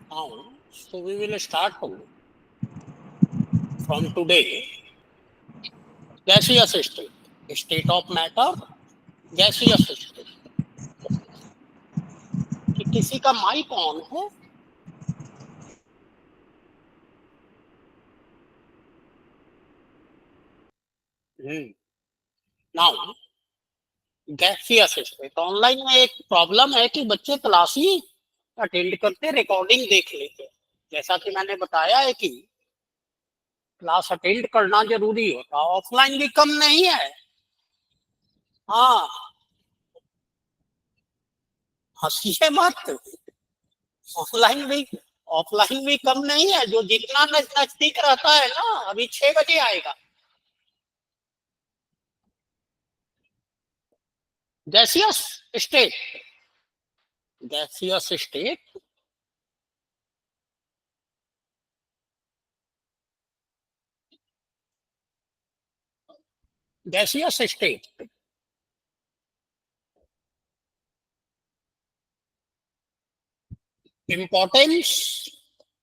Now, so we will start from today. Gaseous state of matter, gaseous state. कि किसी का mic on है? Now gaseous state. Online में एक problem है कि बच्चे क्लास ही अटेंड करते, रिकॉर्डिंग देख लेते। जैसा कि मैंने बताया है कि क्लास अटेंड करना जरूरी होता, ऑफलाइन भी कम नहीं है। हाँ, हंसिए मत। ऑफलाइन भी कम नहीं है। जो जितना नजदीक रहता है ना, अभी 6 बजे आएगा। Gaseous state, gaseous state gaseous state importance,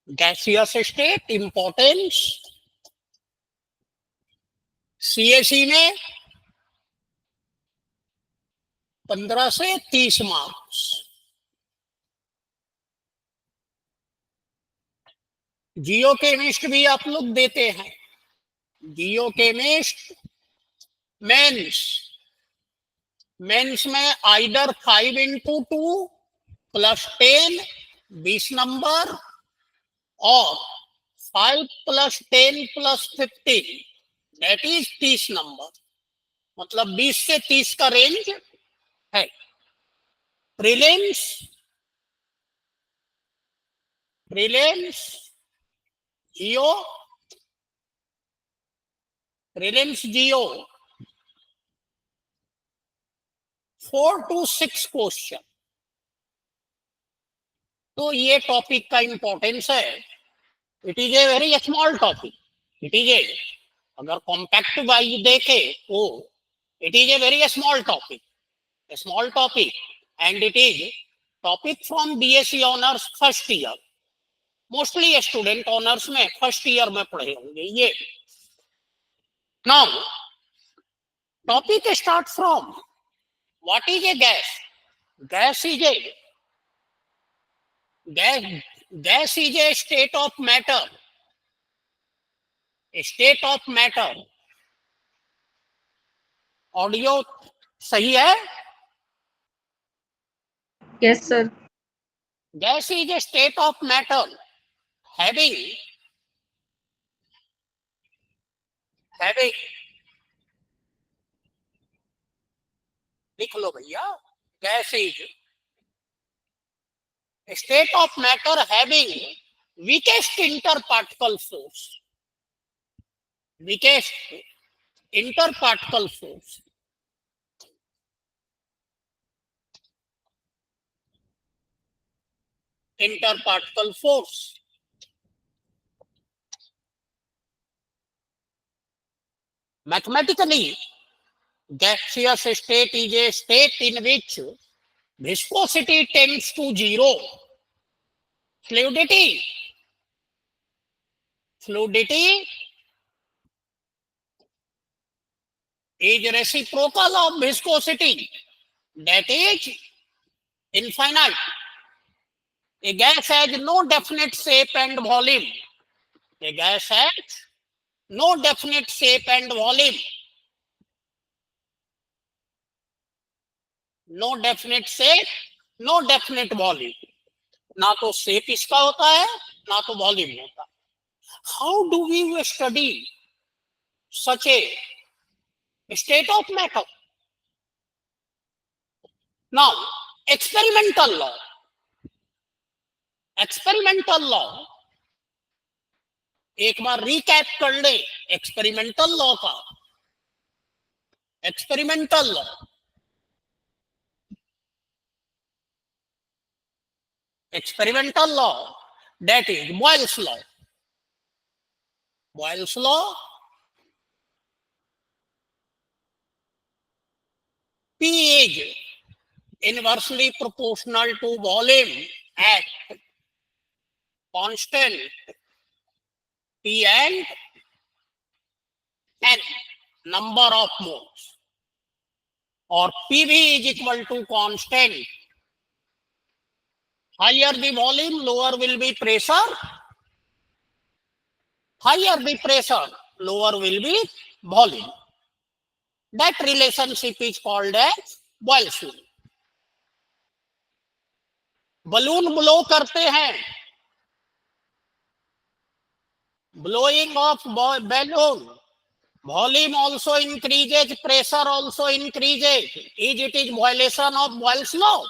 gaseous state importance CSE में 15 से 30 मार्क्स। जियो केमिस्ट भी आप लोग देते हैं। जियो केमिस्ट मेंस, मेंस में आइडर 5x2 +10 20 नंबर, और 5 + 10 + 15 दैट इज 30 नंबर। मतलब 20 से 30 का रेंज है। Prelims, prelims Jio, prelims Jio 4 to 6 question. तो ये टॉपिक का इंपॉर्टेंस है। It is a very small topic. It is a, अगर कॉम्पैक्ट वाइज देखे तो it is a very small topic, small topic, and it is topic from BSc honours first year. Mostly student honours में first year में पढ़े होंगे ये। Now topic start from what is a gas. Gas is a gas is a state of matter, a state of matter। Audio सही है? Yes, sir. gas is a state of matter having लिख लो भैया। gas is a state of matter having weakest interparticle force, weakest interparticle force, interparticle force। Mathematically, gaseous state is a state in which viscosity tends to 0, fluidity is reciprocal of viscosity, that is infinite। A gas has no definite shape and volume, a gas has no definite shape and volume, no definite shape, no definite volume। ना तो shape इसका होता है, ना तो volume होता। How do we study such a state of matter? Now, experimental law, experimental law एक बार रिकैप कर ले। एक्सपेरिमेंटल लॉ का, experimental law, experimental law that is Boyle's law. Boyle's law P is inversely proportional to volume at constant P and N number of moles, or PV is equal to constant. Higher the volume, lower will be pressure. Higher the pressure, lower will be volume. That relationship is called as Boyle's law. Balloon blow करते हैं, blowing of balloon, volume also increases, pressure also increases. It is violation of Boyle's law.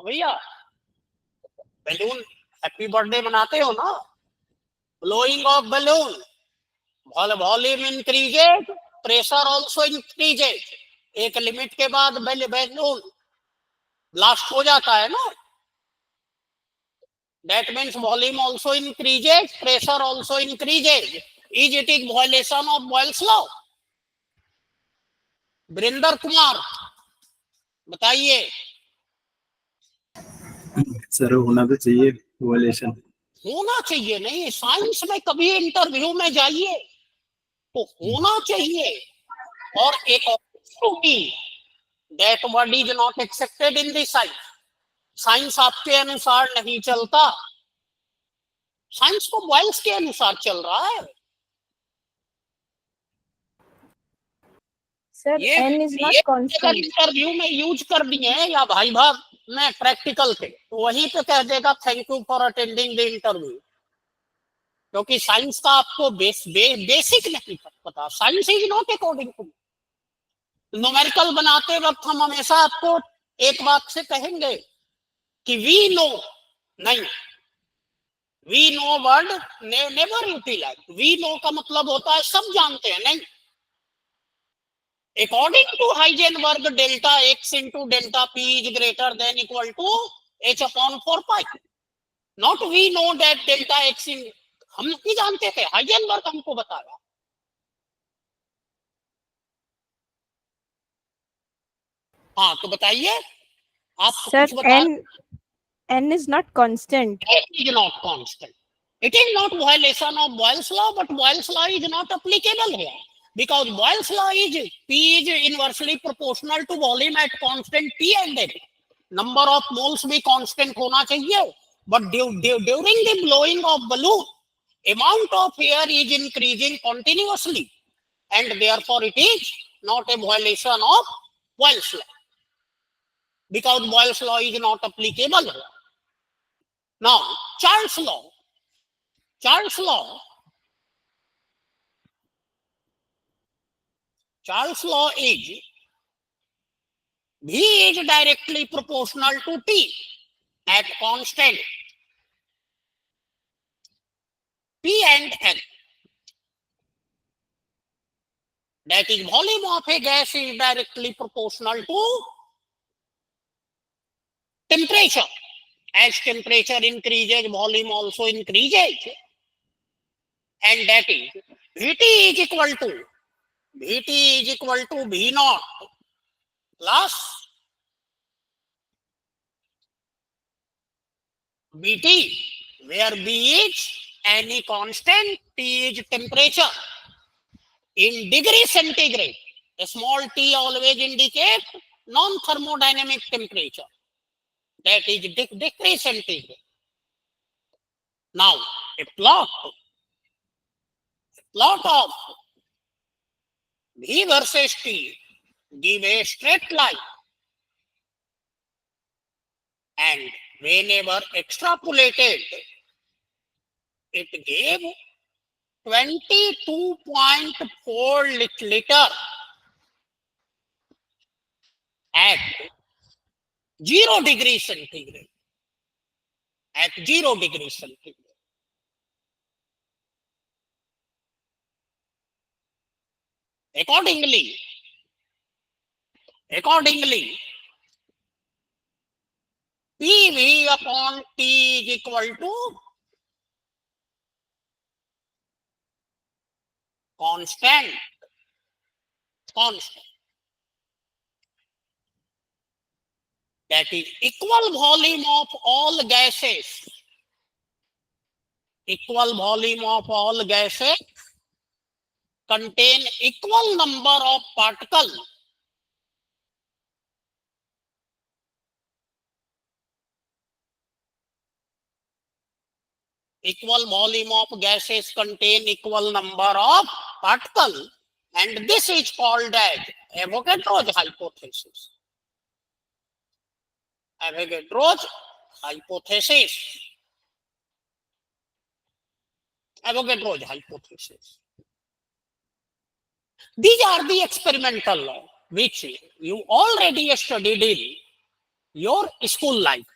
भैया balloon happy birthday मनाते हो ना, blowing of balloon, volume increases, pressure also increases. एक limit के बाद balloon blast हो जाता है ना. That means volume also increases, pressure also increases. Is it a violation of Boyle's law? Virendra Kumar बताइए. सर होना तो चाहिए वायलेशन. होना चाहिए नहीं, साइंस में कभी इंटरव्यू में जाइए तो होना चाहिए. और एक that word is not accepted in the science. Science आपके अनुसार नहीं चलता, साइंस को बॉयल्स के अनुसार चल रहा है. Sir n is not constant. Interview में यूज कर दिए हैं या भाई भाग में प्रैक्टिकल के, तो वहीं पे कह देगा thank you for attending the interview. क्योंकि साइंस का आपको बेसिक नहीं पता. Science is not according to. Numerical बनाते वक्त हम हमेशा आपको एक बात से कहेंगे कि वी नो नहीं. We know word never utilise. We know का मतलब होता है सब जानते हैं, नहीं. According to Heisenberg, delta x into delta p is greater than equal to h upon 4 pi. Not we know that delta x in, हम नहीं जानते थे, हाइजेनबर्ग हमको बताया. हाँ तो बताइए आप. Sir, n is not constant. It is not constant. It is not violation of Boyle's law, but Boyle's law is not applicable here. Because Boyle's law is P is inversely proportional to volume at constant P and N. Number of moles भी constant होना चाहिए. But during the blowing of balloon, amount of air is increasing continuously, and therefore it is not a violation of Boyle's law. Because Boyle's law is not applicable here. Now, Charles' law. Charles' law is V is directly proportional to T at constant P and N. That is, volume of a gas is directly proportional to temperature. As temperature increases, volume also increases. And that is, Vt is equal to V naught plus Vt, where B is any constant, T is temperature. In degree centigrade, a small t always indicates non-thermodynamic temperature. That is degree centigrade. Now, a plot of V versus T give a straight line, and whenever extrapolated, it gave 22.4 liter at 0 degrees centigrade. At 0 degrees centigrade. Accordingly, PV upon T is equal to constant. that is equal volume of all gases, equal volume of all gases contain equal number of particles equal volume of gases contain equal number of particles, and this is called as Avogadro's hypothesis. Avogadro's hypothesis. Avogadro's hypothesis. These are the experimental laws which you already studied in your school life.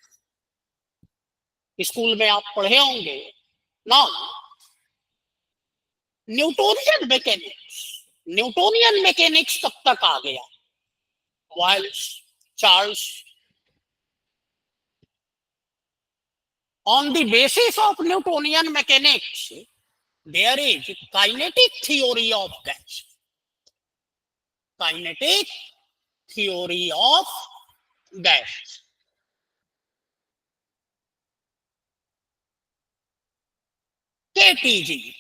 School में आप पढ़े होंगे. Now, Newtonian mechanics कब तक आ गया? Charles. On the basis of Newtonian mechanics, there is kinetic theory of gas. Kinetic theory of gas. KTG.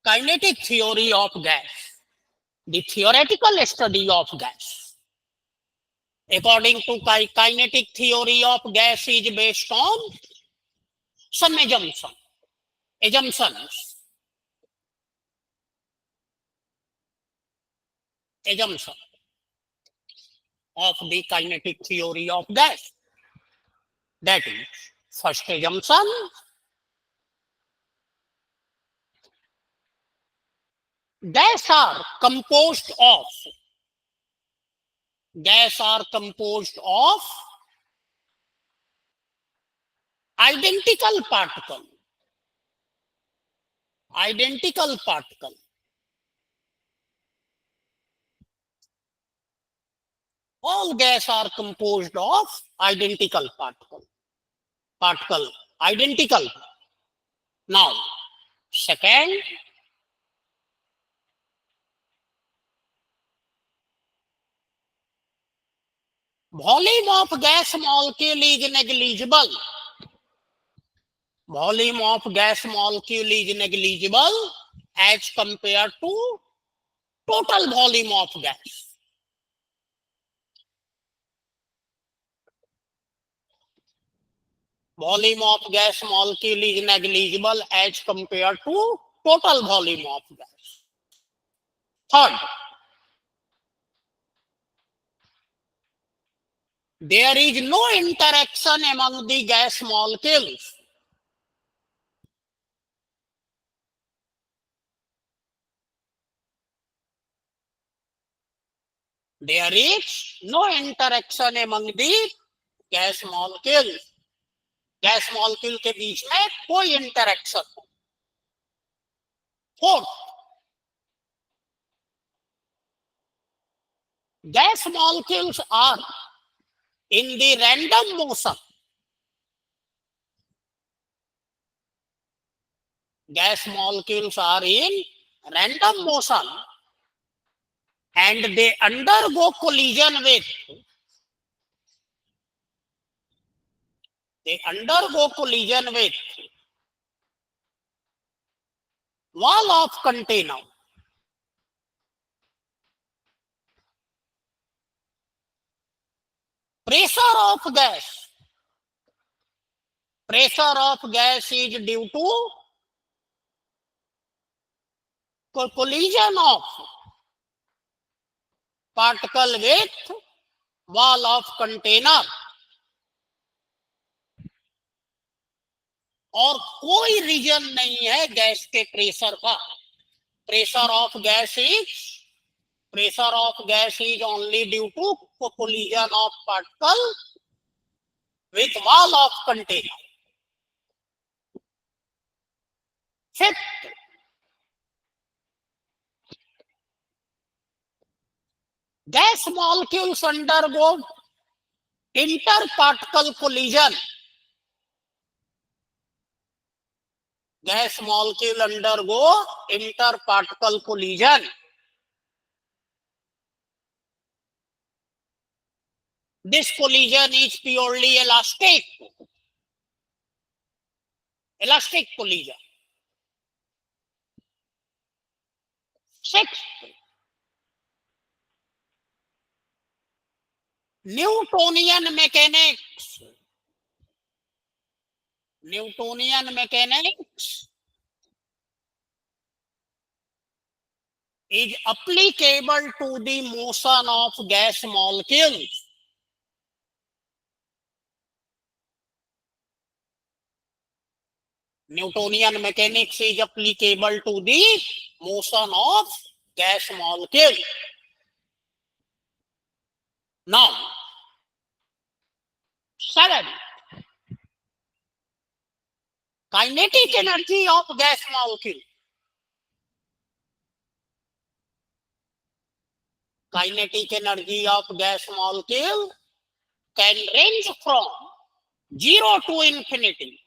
Kinetic theory of gas. The theoretical study of gas. According to kinetic theory of gas is based on some assumptions of the kinetic theory of gas. That is, first assumption, gas are composed of identical particles. All gas are composed of identical particles. Identical. Now, second, volume of gas molecule is negligible. Volume of gas molecule is negligible as compared to total volume of gas. Volume of gas molecule is negligible as compared to total volume of gas. Third, there is no interaction among the gas molecules. There is no interaction among the gas molecules. Gas molecule के बीच में कोई interaction. Fourth, gas molecules are in the random motion. Gas molecules are in random motion and they undergo collision with wall of container. Pressure of gas is due to collision of particle with wall of container. और कोई reason नहीं है gas के pressure का. Pressure of gas is only due to collision of particle with wall of container. Fifth, gas molecules undergo interparticle collision. Gas molecule undergo interparticle collision. this collision is purely elastic. Elastic collision. Sixth, Newtonian mechanics. Newtonian mechanics is applicable to the motion of gas molecules. Newtonian mechanics is applicable to the motion of gas molecule. Now, 7. Kinetic energy of gas molecule. Kinetic energy of gas molecule can range from 0 to infinity.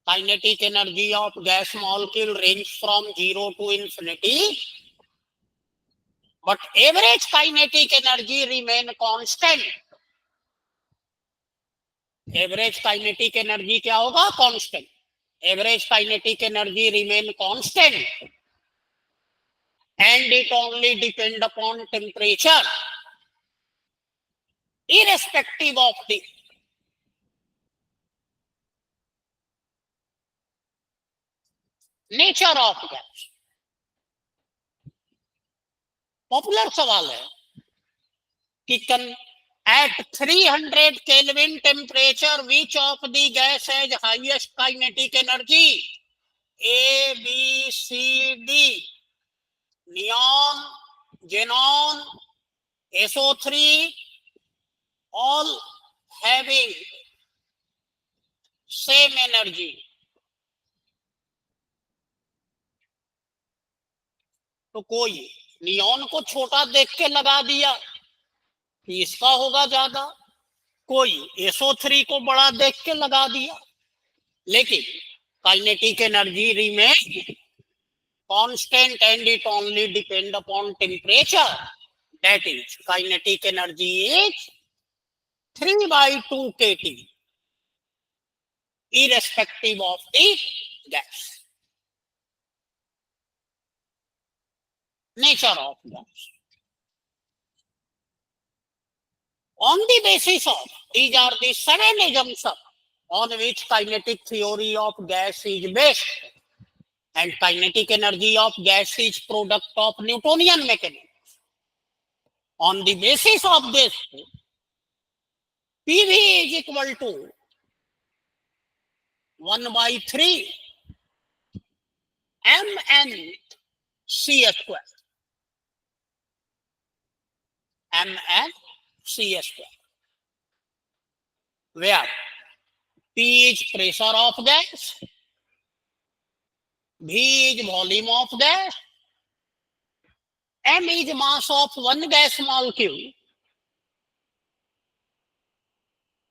Kinetic energy of gas molecule range from 0 to infinity, but average kinetic energy remain constant. Average kinetic energy क्या होगा? Constant. Average kinetic energy remain constant, and it only depend upon temperature, irrespective of the nature of gas. Popular सवाल है कि at 300 Kelvin temperature, which of the gas has highest kinetic energy? A, B, C, D. Neon, xenon, SO3, all having same energy. तो कोई neon को छोटा देख के लगा दिया कि इसका होगा ज्यादा, कोई SO3 को बड़ा देख के लगा दिया, लेकिन kinetic energy remain constant and it only depend upon temperature. That is kinetic energy is 3/2 kT irrespective of the gas. Nature of gas. On the basis of these are the 7 assumptions on which kinetic theory of gas is based, and kinetic energy of gas is product of Newtonian mechanics. On the basis of this, PV is equal to 1/3 mnc square. mnc square. Where P is pressure of gas, V is volume of gas, M is mass of one gas molecule,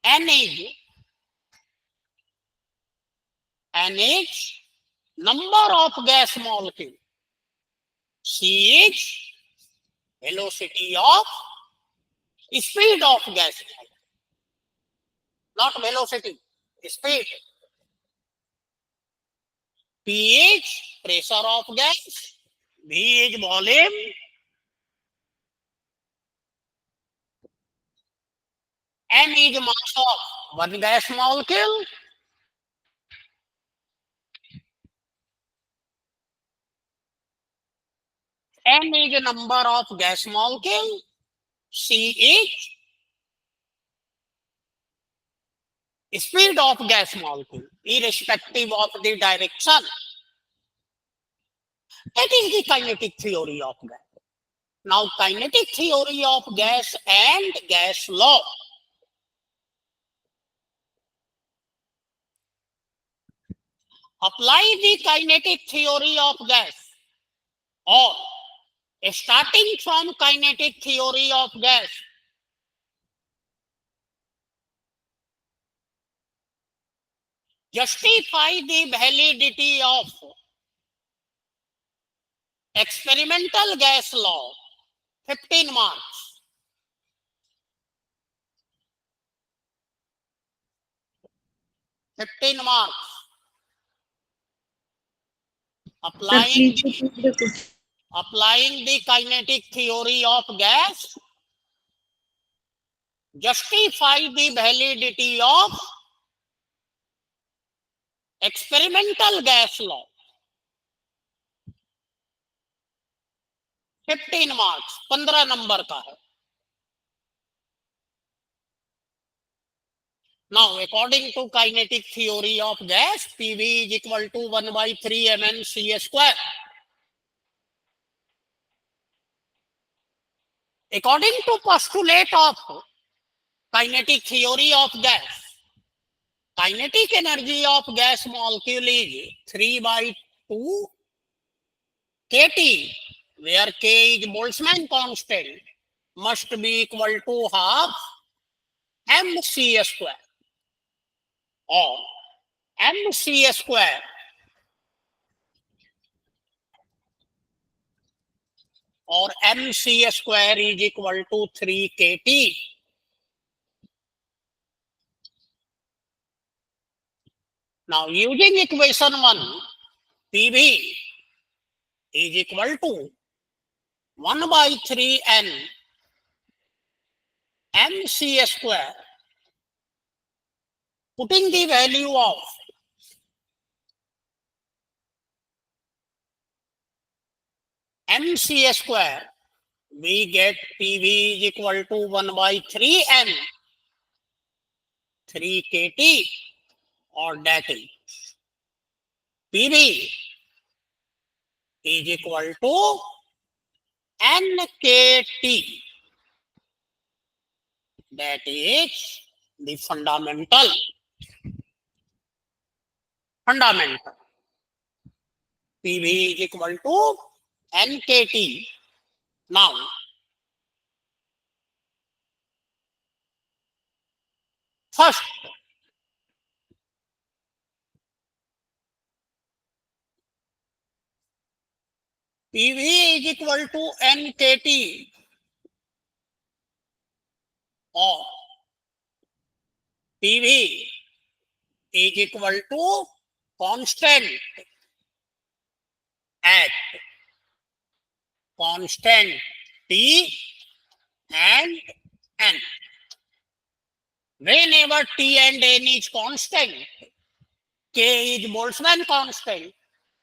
N is number of gas molecule, C is velocity of speed of gas molecule. Not velocity, speed. P is pressure of gas, V is volume, M is mass of one gas molecule, N is number of gas molecule, C is speed of gas molecule, irrespective of the direction. That is the kinetic theory of gas. Now, kinetic theory of gas and gas law. Apply the kinetic theory of gas, or starting from kinetic theory of gas, justify the validity of Experimental gas law, 15 marks. Sir, please repeat the question. Applying the kinetic theory of gas, justify the validity of experimental gas law. 15 marks, 15 number का है. Now, according to kinetic theory of gas, PV is equal to 1 by 3 mn C square. According to postulate of kinetic theory of gas, kinetic energy of gas molecule is 3 by 2 kT, where K is Boltzmann constant, must be equal to half mc square, or mc square is equal to 3 kT. Now, using equation 1, PV is equal to 1 by 3 n mc square. Putting the value of mc square, we get PV is equal to 1 by 3 n, 3 kT, or that is PV is equal to nkt. That is the fundamental. PV is equal to nkt. Now, first, PV is equal to nkt, or PV is equal to constant at constant T and N. Whenever T and N is constant, K is Boltzmann constant.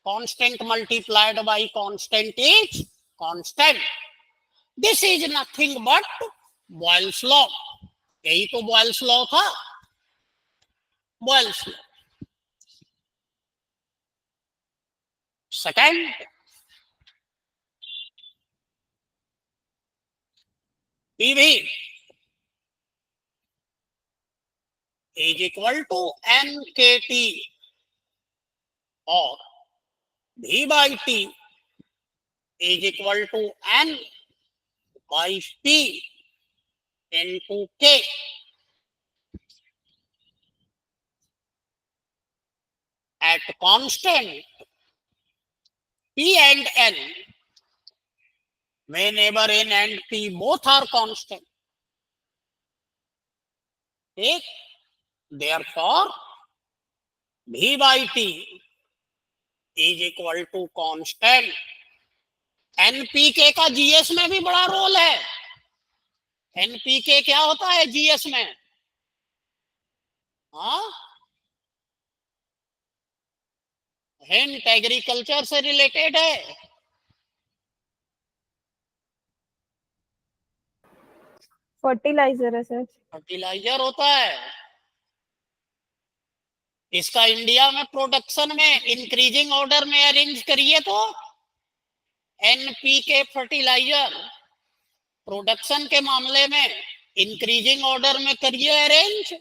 Constant multiplied by constant is constant. This is nothing but Boyle's law. यही तो Boyle's law था. Boyle's law. Second, PV is equal to nkt, or V by T is equal to N by P into K. At constant P and N, whenever N and P both are constant, okay? Therefore, V by T is equal to constant. NPK का GS में भी बड़ा role है. NPK क्या होता है GS में? हाँ, हिंट एग्रीकल्चर से रिलेटेड है. फर्टिलाइजर है सर. फर्टिलाइजर होता है. इसका इंडिया में प्रोडक्शन में इंक्रीजिंग ऑर्डर में अरेंज करिए तो एनपीके फर्टिलाइजर प्रोडक्शन के मामले में इंक्रीजिंग ऑर्डर में करिए अरेंज.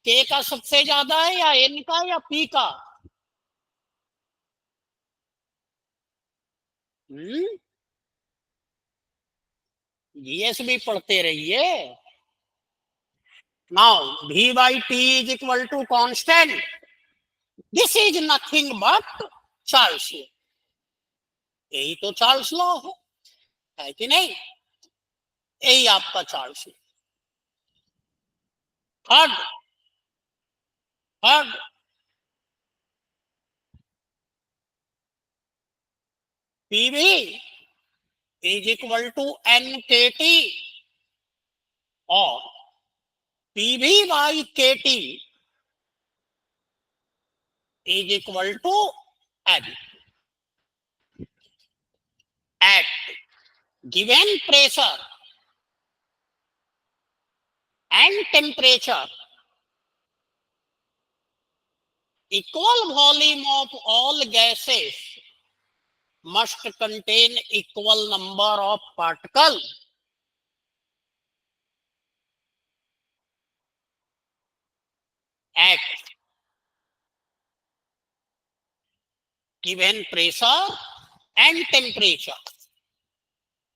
के का सबसे ज्यादा है या एन का या पी का? जीएस भी पढ़ते रहिए. Now, V by T is equal to constant. This is nothing but Charles law. यही तो चार्ल्स लॉ है कि नहीं? यही आपका Charles law. Third third PV is equal to N K T और PV by K T is equal to N at given pressure and temperature. Equal volume of all gases must contain equal number of particles. At given pressure and temperature.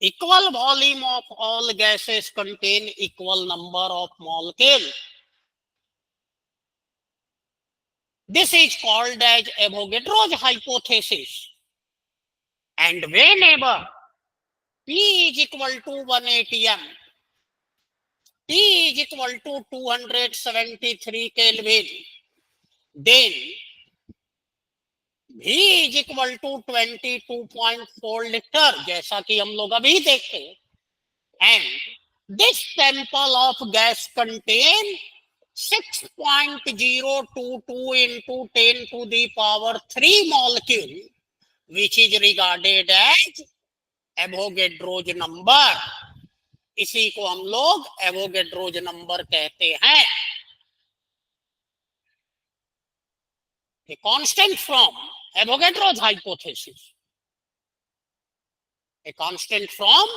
Equal volume of all gases contain equal number of molecules. This is called as Avogadro's hypothesis. And whenever P is equal to 180 m, T is equal to 273 Kelvin, then V is equal to 22.4 liter, जैसा कि हम लोग अभी देखे, and this sample of gas contain 6.022 into 10 to the power 3 molecule, which is regarded as Avogadro's number. इसी को हम लोग एवोगैड्रोज नंबर कहते हैं. A constant from Avogadro's hypothesis. A constant from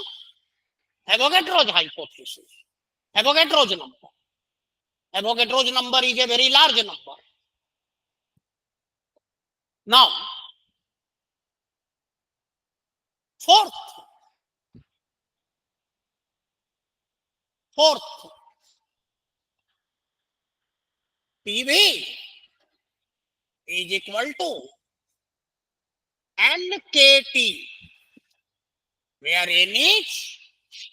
Avogadro's hypothesis. Avogadro's number. Avogadro's number is a very large number. Now, fourth, PV is equal to NKT, where N is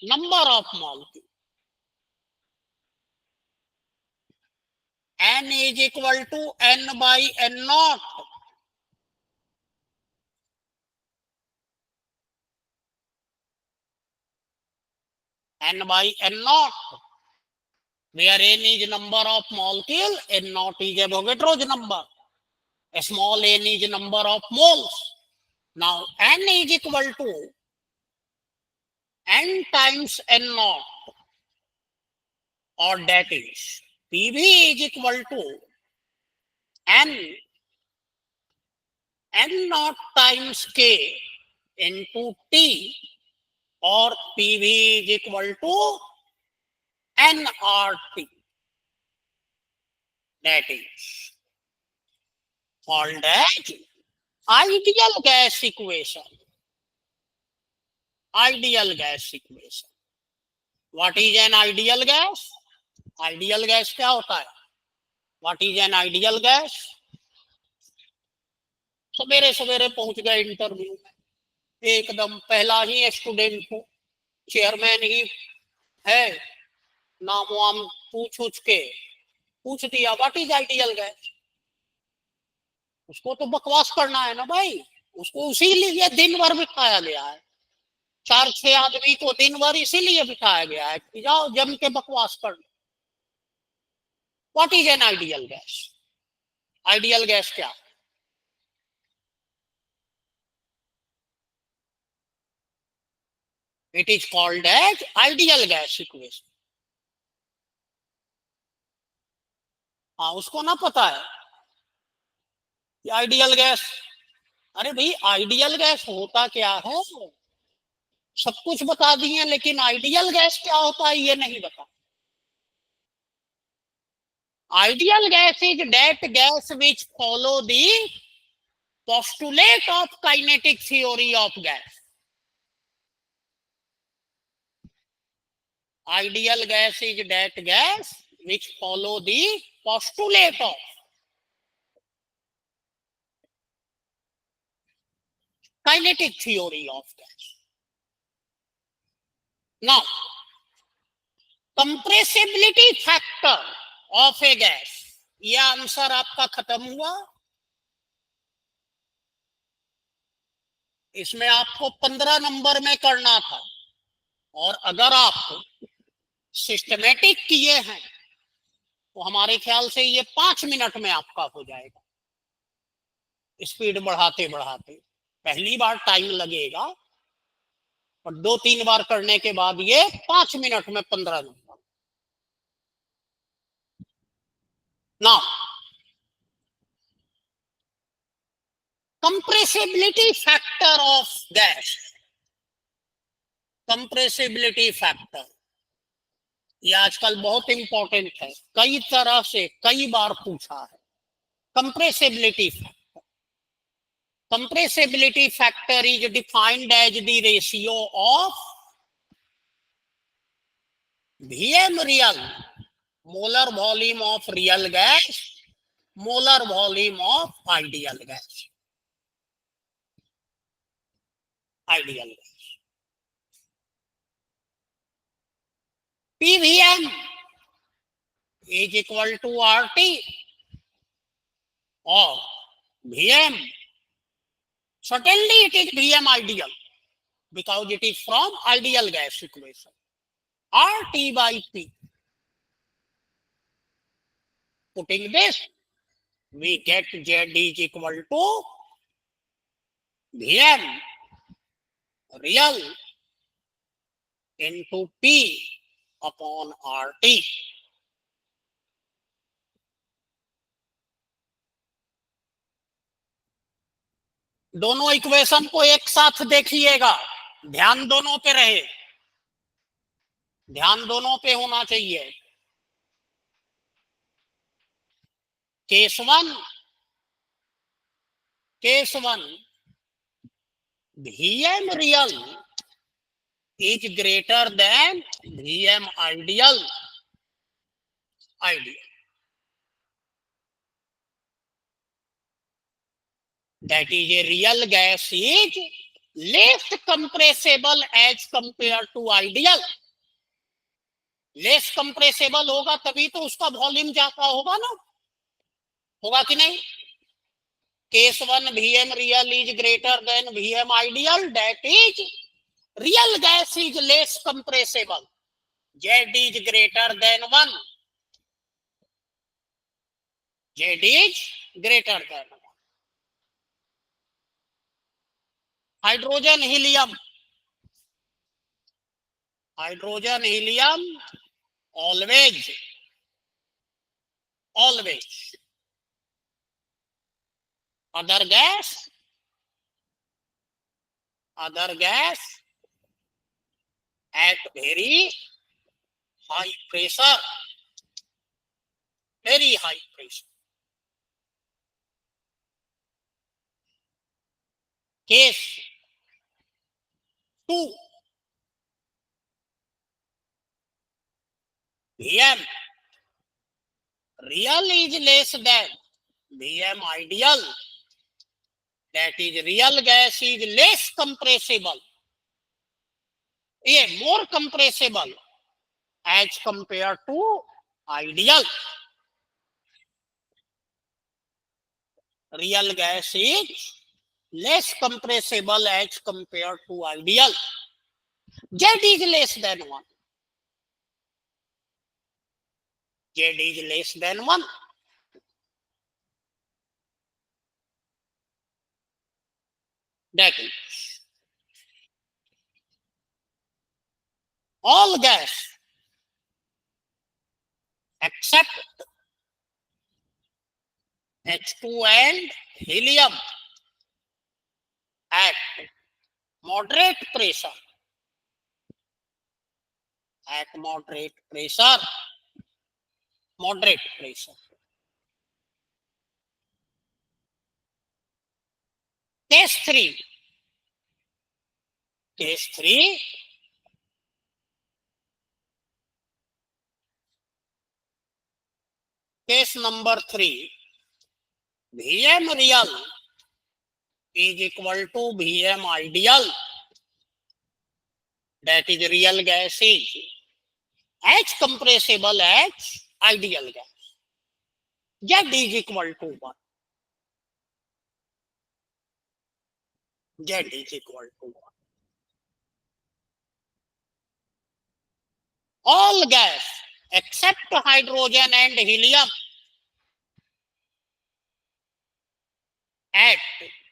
number of molecules. N is equal to N by N naught. N by N naught, where N is number of molecule, N naught is Avogadro's number. A small n is number of moles. Now N is equal to N times N naught, or that is PV is equal to N naught times K into T, or PV is equal to nRT. That is called as ideal gas equation. Ideal gas equation. What is an ideal gas? Ideal gas क्या होता है? What is an ideal gas? सवेरे सवेरे पहुंच गए interview में, एकदम पहला ही स्टूडेंट हूँ, चेयरमैन ही है, नाम वाम पूछ के पूछ दिया व्हाट इज आइडियल गैस. उसको तो बकवास करना है ना भाई, उसको इसीलिए दिन भर बिठाया गया है, 4-6 आदमी को दिन भर इसीलिए बिठाया गया है कि जाओ जम के बकवास कर. What is an ideal gas? Ideal gas क्या? It is called as ideal gas equation. हाँ, उसको ना पता है आइडियल गैस. अरे भाई, आइडियल गैस होता क्या है सब कुछ बता दिए, लेकिन आइडियल गैस क्या होता है ये नहीं बता. Ideal gas is that gas which follow the postulate of kinetic theory of gas. Ideal gas is that gas which follow the postulate of kinetic theory of gas. Now, compressibility factor of a gas, यह answer आपका खत्म हुआ। इसमें आपको 15 number में करना था, और अगर आप सिस्टमेटिक किए हैं तो हमारे ख्याल से ये 5 मिनट में आपका हो जाएगा, स्पीड बढ़ाते बढ़ाते। पहली बार टाइम लगेगा और 2-3 बार करने के बाद ये 5 मिनट में 15 नंबर। ना compressibility factor of gas, compressibility factor ये आजकल बहुत इंपॉर्टेंट है, कई तरह से कई बार पूछा है। Compressibility factor, compressibility factor is defined as the ratio of Vm real, molar volume of real gas, molar volume of ideal gas. Ideal gas. PVM is equal to RT or Vm. Certainly it is Vm ideal because it is from ideal gas equation. RT by P. Putting this, we get Z is equal to Vm real into P upon RT. दोनों equation को एक साथ देखिएगा, ध्यान दोनों पे रहे, ध्यान दोनों पे होना चाहिए। Case one Vm real is greater than Vm ideal. That is, a real gas is less compressible as compared to ideal. Less compressible होगा तभी तो उसका वॉल्यूम ज्यादा होगा ना, होगा कि नहीं? Case one Vm real is greater than Vm ideal, that is real gas is less compressible. Z is greater than 1. Z is greater than 1. Hydrogen helium always other gas at very high pressure, Case 2, Vm real is less than Vm ideal, that is real gas is less compressible, more compressible as compared to ideal. Real gas is less compressible as compared to ideal. Z is less than 1. Z is less than 1. That is, all gas except H2 and helium at moderate pressure. Case 3. Case number 3. Vm real is equal to Vm ideal, that is real gas is as compressible as ideal gas. Z is equal to 1. Z is equal to 1. All gas except hydrogen and helium at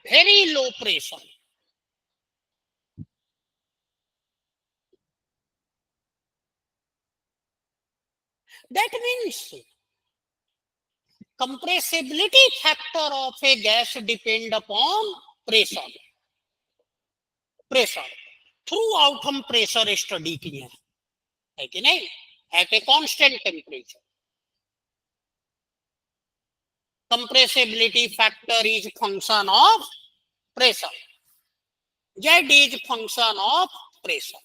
very low pressure that means compressibility factor of a gas depend upon pressure. Pressure throughout हम pressure study किए हैं, है कि नहीं, at a constant temperature. Compressibility factor is function of pressure. Z is function of pressure.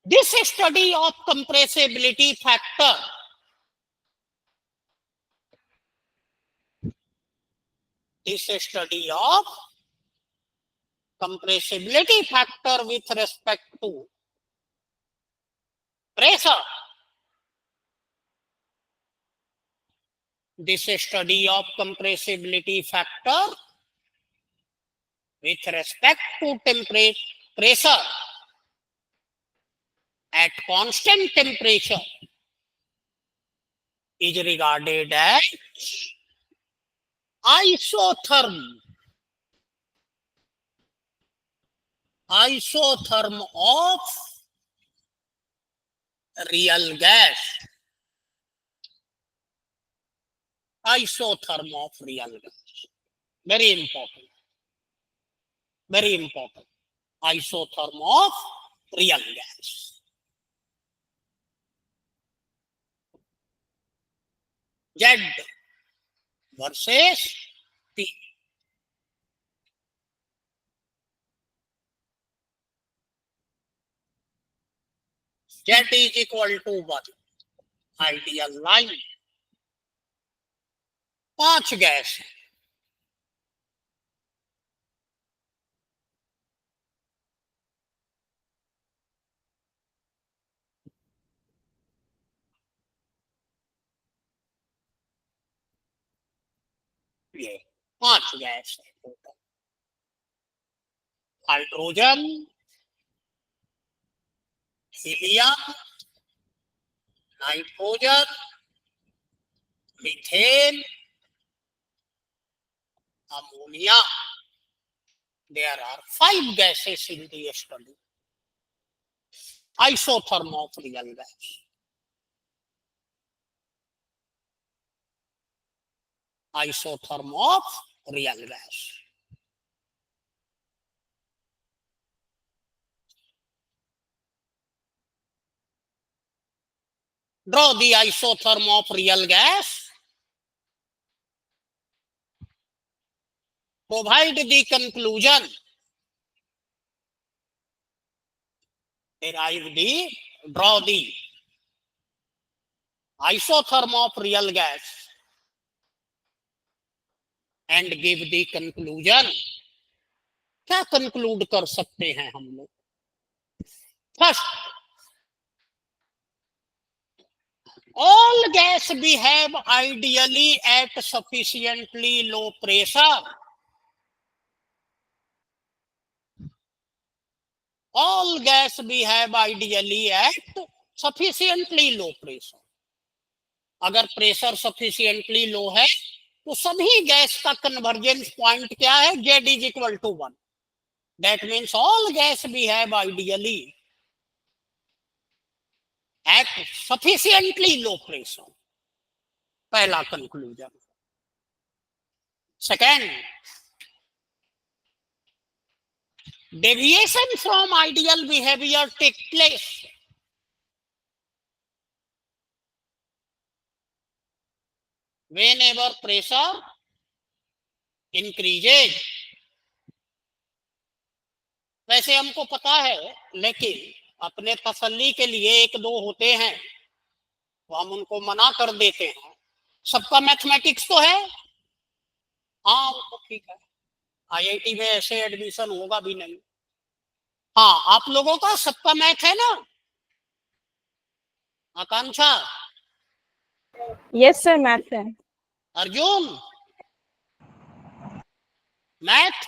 This study of compressibility factor with respect to pressure. This study of compressibility factor with respect to pressure at constant temperature is regarded as isotherm of real gas. Isotherm of real gas. Very important. Very important. Isotherm of real gas. Z versus P. Z is equal to 1. Ideal line. 5 gas, ये 5 gas है total. Hydrogen, helium, nitrogen, methane, ammonia. There are 5 gases in the study. Isotherm of real gas. Isotherm of real gas. Draw the isotherm of real gas. Provide the conclusion. Draw the isotherm of real gas and give the conclusion. क्या conclude कर सकते हैं हम लोग? First, all gas behave ideally at sufficiently low pressure. All gas behave ideally at sufficiently low pressure. अगर pressure sufficiently low है तो सभी गैस का कन्वर्जेंस पॉइंट क्या है? Z is equal to 1. That means all gas behave ideally at sufficiently low pressure. पहला conclusion. Second, deviation from ideal behavior take place whenever pressure increases. वैसे हमको पता है, लेकिन अपने तसल्ली के लिए 1-2 होते हैं तो हम उनको मना कर देते हैं. सबका मैथमेटिक्स तो है, हाँ वो तो ठीक है, आईआईटी में ऐसे एडमिशन होगा भी नहीं। हाँ, आप लोगों का सबका मैथ है ना आकांक्षा? Yes, sir, math है. Arjun math?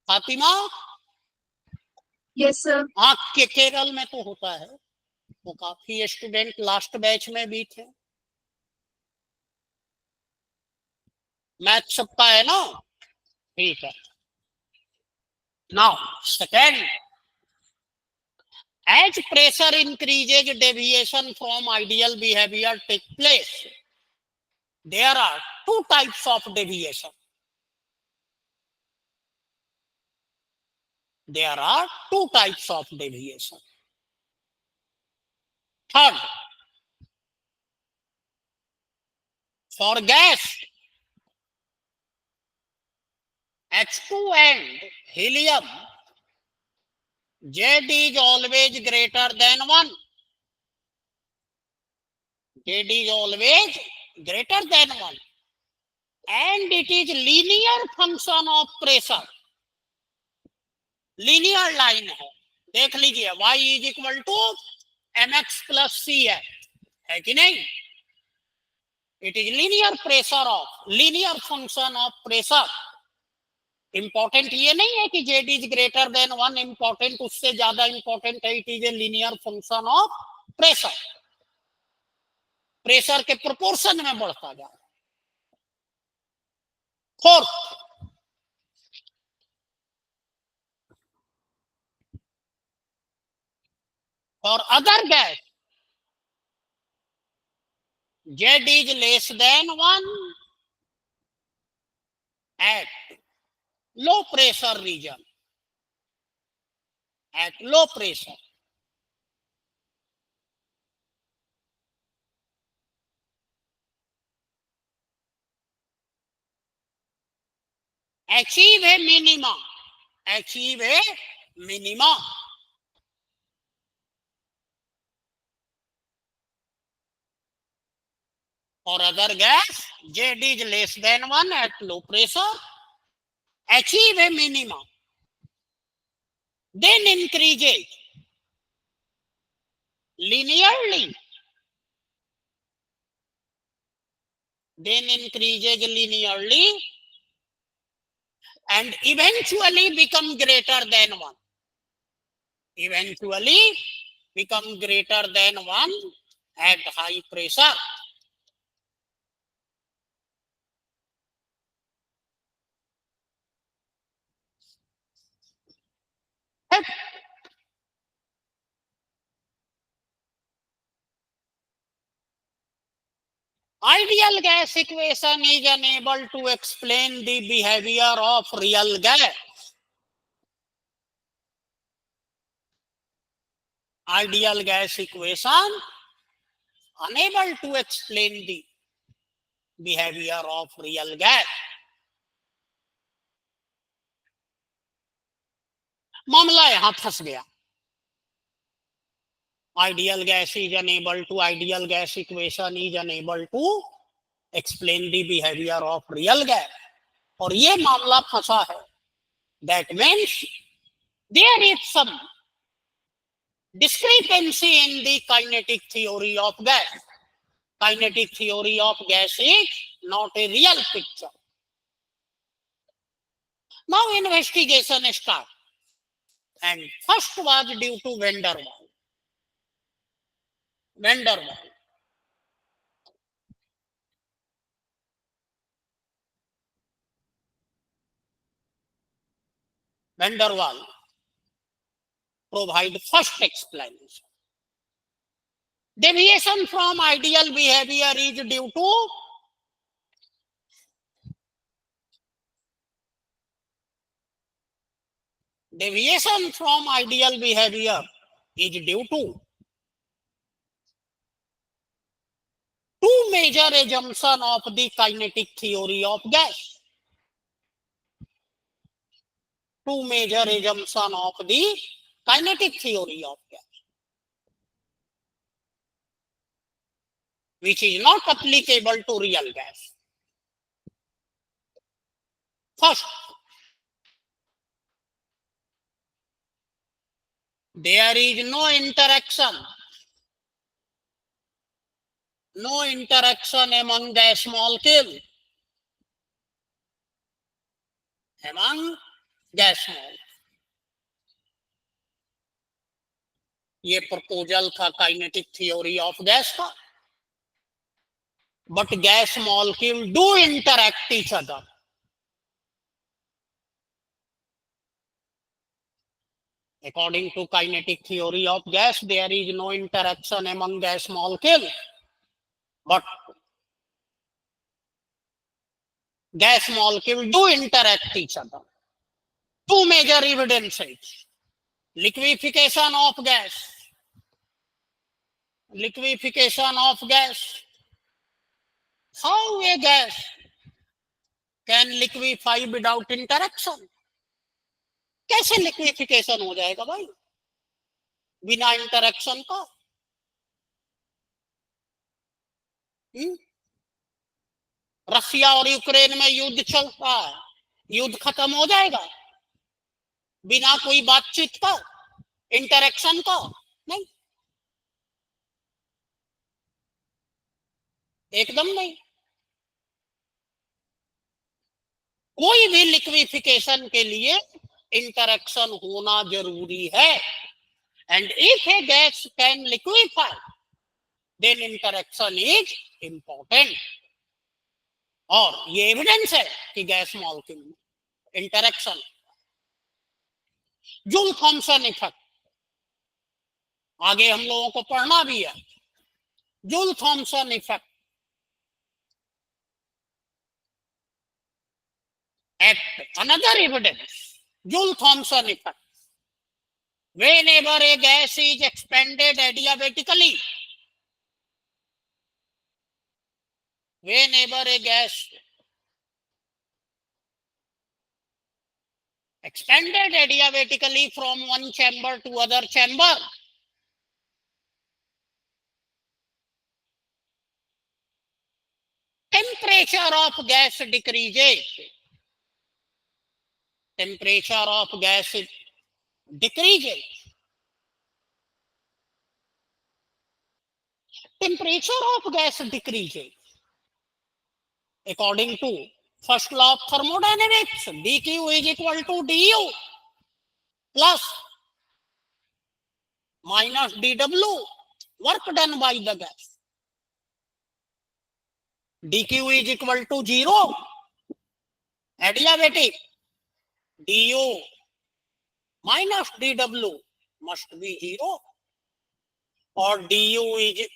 Fatima? Yes sir. हाँ, केरल में तो होता है, वो काफी स्टूडेंट लास्ट बैच में भी थे। मैथ सबका है ना? ठीक है। Now second, as pressure increases, deviation from ideal behavior take place. There are two types of deviation. There are two types of deviation. Third, for gas, H2 and helium, Z is always greater than 1. Z is always greater than 1. And it is linear function of pressure. Linear line है, देख लीजिए, y is equal to mx plus c है कि नहीं? It is linear pressure of, linear function of pressure. Important ये नहीं है कि z is greater than 1, important उससे ज्यादा इंपॉर्टेंट है, it is a linear function of pressure. Pressure के प्रोपोर्शन में बढ़ता जा रहा है। Fourth, for other gas, z is less than 1 at low pressure region. At low pressure, achieve a minimum. Achieve a minimum. For other gas, z is less than 1 at low pressure, achieve a minimum, then increases linearly, and eventually become greater than 1. Eventually become greater than 1 at high pressure. Ideal gas equation is unable to explain the behavior of real gas. Ideal gas equation unable to explain the behavior of real gas. मामला यहां फंस गया। Ideal gas is unable to, ideal gas equation is unable to explain the behavior of real gas. और ये मामला फंसा है। That means there is some discrepancy in the kinetic theory of gas. Kinetic theory of gas is not a real picture. Now investigation start. And first was due to van der Waals. Van der Waals. Van der Waals provide first explanation. Deviation from ideal behavior is due to deviation from ideal behavior is due to two major assumptions of the kinetic theory of gas. Two major assumptions of the kinetic theory of gas, which is not applicable to real gas. First, there is no interaction among gas molecule. ये proposal था kinetic theory of gas का. But gas molecule do interact each other. According to kinetic theory of gas, there is no interaction among gas molecule, but gas molecule do interact each other. Two major evidences: liquefaction of gas. How a gas can liquefy without interaction? कैसे liquefaction हो जाएगा भाई बिना interaction का? Russia और Ukraine में युद्ध चल रहा है, युद्ध खत्म हो जाएगा बिना कोई बातचीत का, इंटरेक्शन का? नहीं, एकदम नहीं. कोई भी लिक्विफिकेशन के लिए इंटरेक्शन होना जरूरी है. And if a gas can liquefy, then interaction is important. और ये एविडेंस है कि गैस मॉलिक्यूल में इंटरेक्शन. जूल थॉमसन इफेक्ट आगे हम लोगों को पढ़ना भी है. Joule Thomson effect another evidence. Joule Thomson effect. Whenever a gas is expanded adiabatically, from one chamber to other chamber, temperature of gas decreases. According to first law of thermodynamics, dq is equal to du plus minus dw, work done by the gas. dq is equal to 0, adiabatic. du minus dw must be 0, or dw is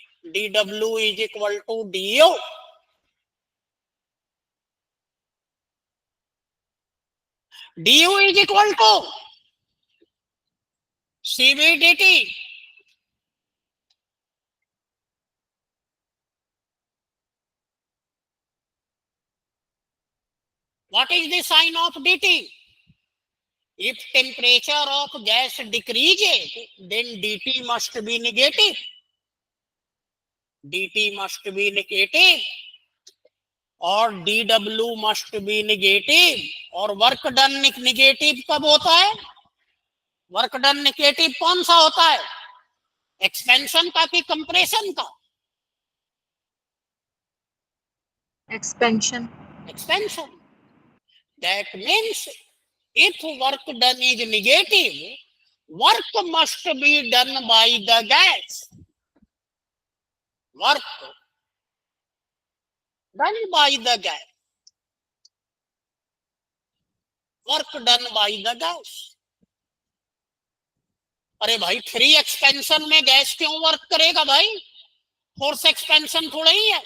equal to du. du is equal to cv dt. What is the sign of dt? If temperature of gas decreases, then dt must be negative. और dw must be negative. और work done negative कब होता है? Work done negative कौन सा होता है? Expansion का कि कंप्रेशन का? Expansion. That means if work done is negative, work must be done by the gas. Work done by the gas. अरे भाई फ्री एक्सपेंशन में गैस क्यों वर्क करेगा भाई? फोर्स एक्सपेंशन थोड़ा ही है.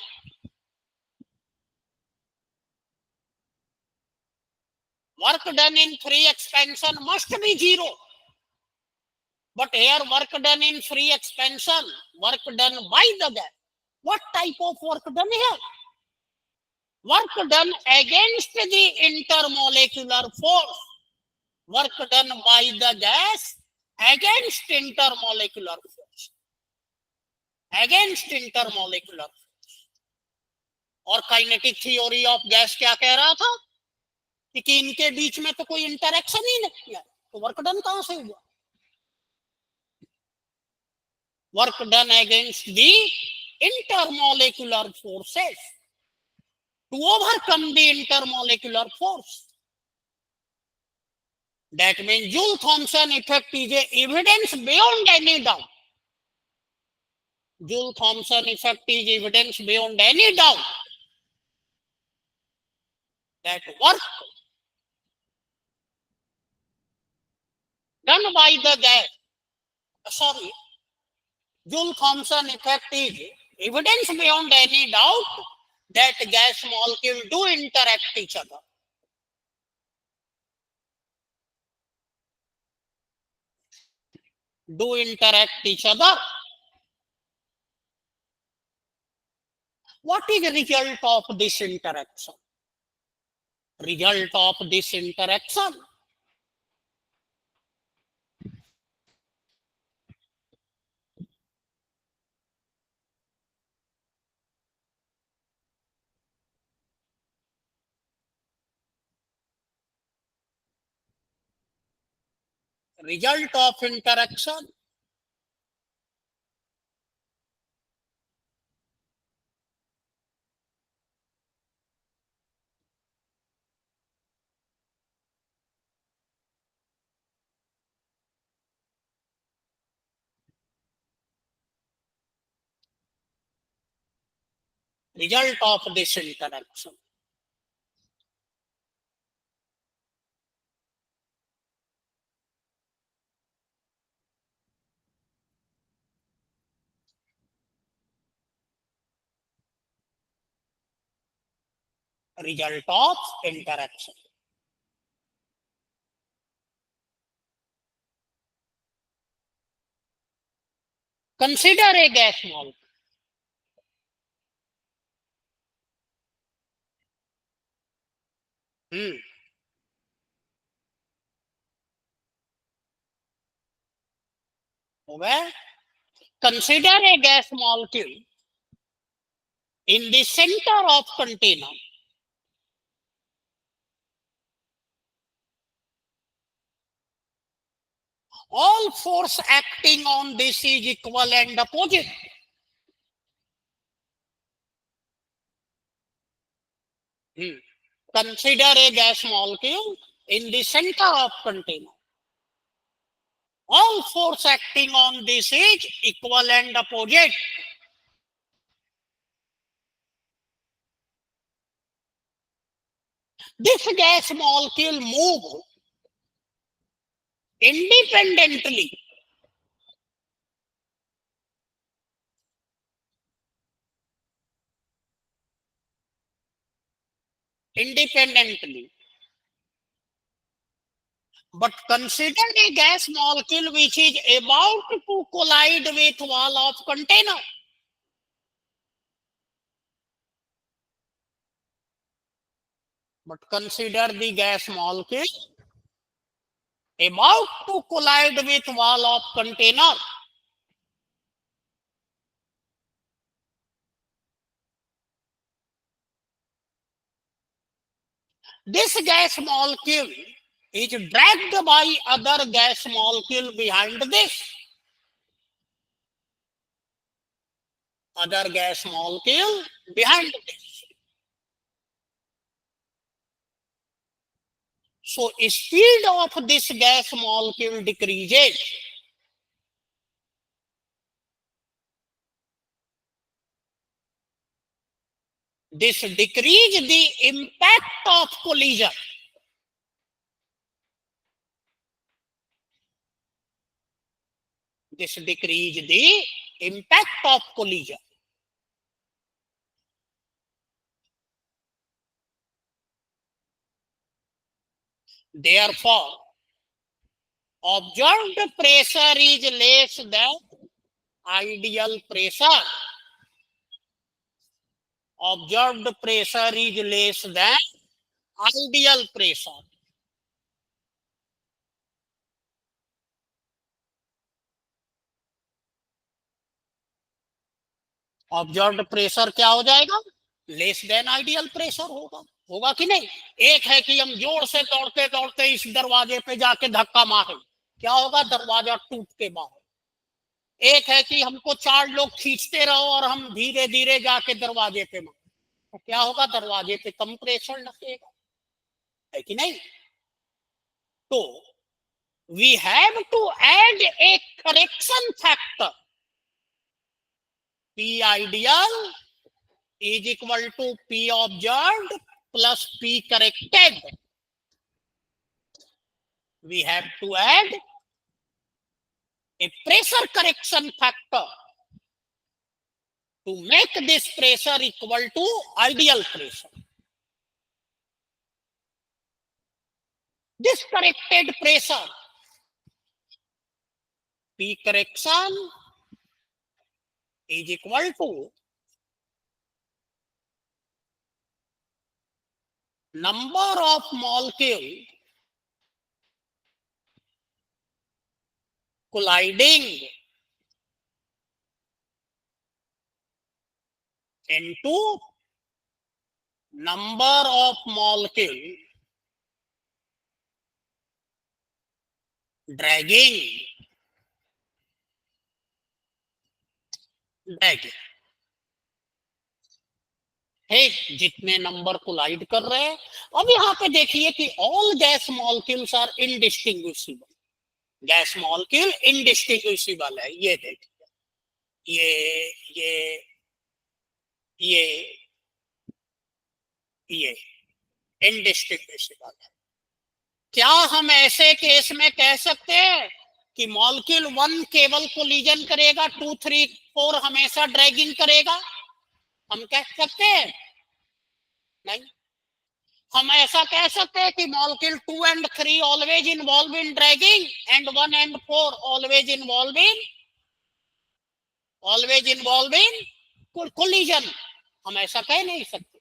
Work done in free expansion must be 0. But here work done in free expansion, work done by the gas. What type of work done here? Work done against the intermolecular force. Work done by the gas against intermolecular force. और kinetic theory of gas क्या कह रहा था क्योंकि इनके बीच में तो कोई इंटरेक्शन ही नहीं है, तो वर्क डन कहां से हुआ? Work done against the intermolecular forces to overcome the intermolecular force. That means Joule-Thomson effect is a evidence beyond any doubt. Joule-Thomson effect is evidence beyond any doubt that work done by the gas, Joule-Thomson effect is evidence beyond any doubt that gas molecule do interact each other. Do interact each other. What is the result of this interaction? Result of this interaction? Result of interaction? Result of this interaction. Result of interaction. Consider a gas molecule. Okay. Consider a gas molecule in the center of container. All force acting on this is equal and opposite. Consider a gas molecule in the center of container. All force acting on this is equal and opposite. This gas molecule move independently. Independently. But consider a gas molecule which is about to collide with wall of container. But consider the gas molecule about to collide with wall of container. This gas molecule is dragged by other gas molecule behind this. Other gas molecule behind this. So speed of this gas molecule decreases. This decrease the impact of collision. This decrease the impact of collision. Therefore, observed pressure is less than ideal pressure. Observed pressure is less than ideal pressure. Observed pressure क्या हो जाएगा? Less than ideal pressure होगा. होगा कि नहीं? एक है कि हम जोर से दौड़ते दौड़ते इस दरवाजे पे जाके धक्का मारे, क्या होगा? दरवाजा टूट के बाहर। एक है कि हमको 4 लोग खींचते रहो और हम धीरे धीरे जाके दरवाजे पे मारे, तो क्या होगा? दरवाजे पे कम प्रेशर लगेगा, है कि नहीं? तो we have to add a correction factor, P ideal is equal to P observed plus P corrected. We have to add a pressure correction factor to make this pressure equal to ideal pressure. This corrected pressure, P correction is equal to number of molecule colliding into number of molecule dragging. है जितने number collide कर रहे हैं। अब यहाँ पे देखिए कि all gas molecules are indistinguishable, gas molecule indistinguishable है। ये देखिए, ये ये ये इनडिस्टिंग्विशिबल है। क्या हम ऐसे केस में कह सकते हैं कि मॉलिक्यूल 1 केवल कोलिजन करेगा, 2, 3, 4 हमेशा ड्रैगिंग करेगा? हम कह सकते हैं? नहीं। हम ऐसा कह सकते हैं कि molecule 2 and 3 always involve in dragging and 1 and 4 always involve in collision? हम ऐसा कह नहीं सकते।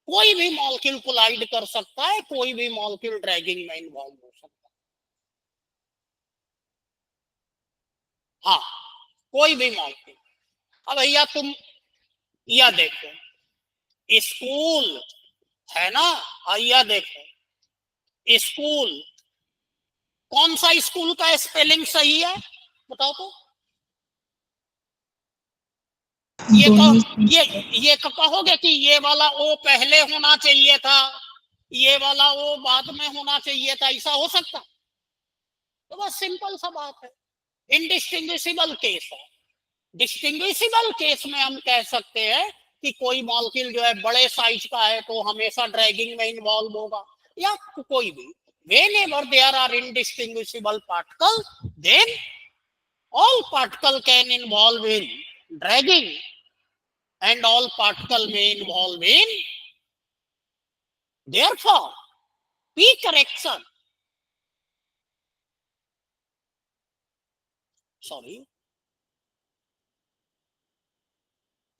कोई भी मॉलिक्यूल कोलाइड कर सकता है, कोई भी मॉलिक्यूल ड्रैगिंग में इन्वॉल्व हो सकता है। हाँ, कोई भी मॉलिक्यूल। अब भैया तुम यह देखो, स्कूल है ना, आइया देखो, स्कूल, कौन सा स्कूल का स्पेलिंग सही है बताओ तो? ये कहोगे कि ये वाला ओ पहले होना चाहिए था, ये वाला ओ बाद में होना चाहिए था, ऐसा हो सकता? तो बस सिंपल सा बात है, इनडिस्टिंग्विशिबल केस है। डिस्टिंग्विशिबल केस में हम कह सकते हैं कि कोई मॉलिक्यूल जो है बड़े साइज का है तो हमेशा ड्रैगिंग में इन्वॉल्व होगा, या कोई भी। Whenever there are indistinguishable particles, then all particle can involve in dragging and all particle may involve in, therefore P correction,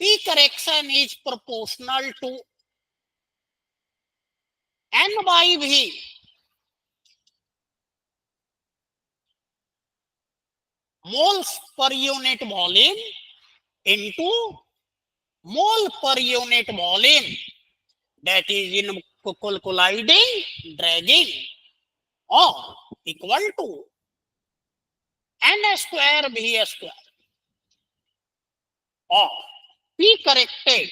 P correction is proportional to N by V, moles per unit volume into mole per unit volume, that is in colliding, dragging, or equal to N square V square, or P corrected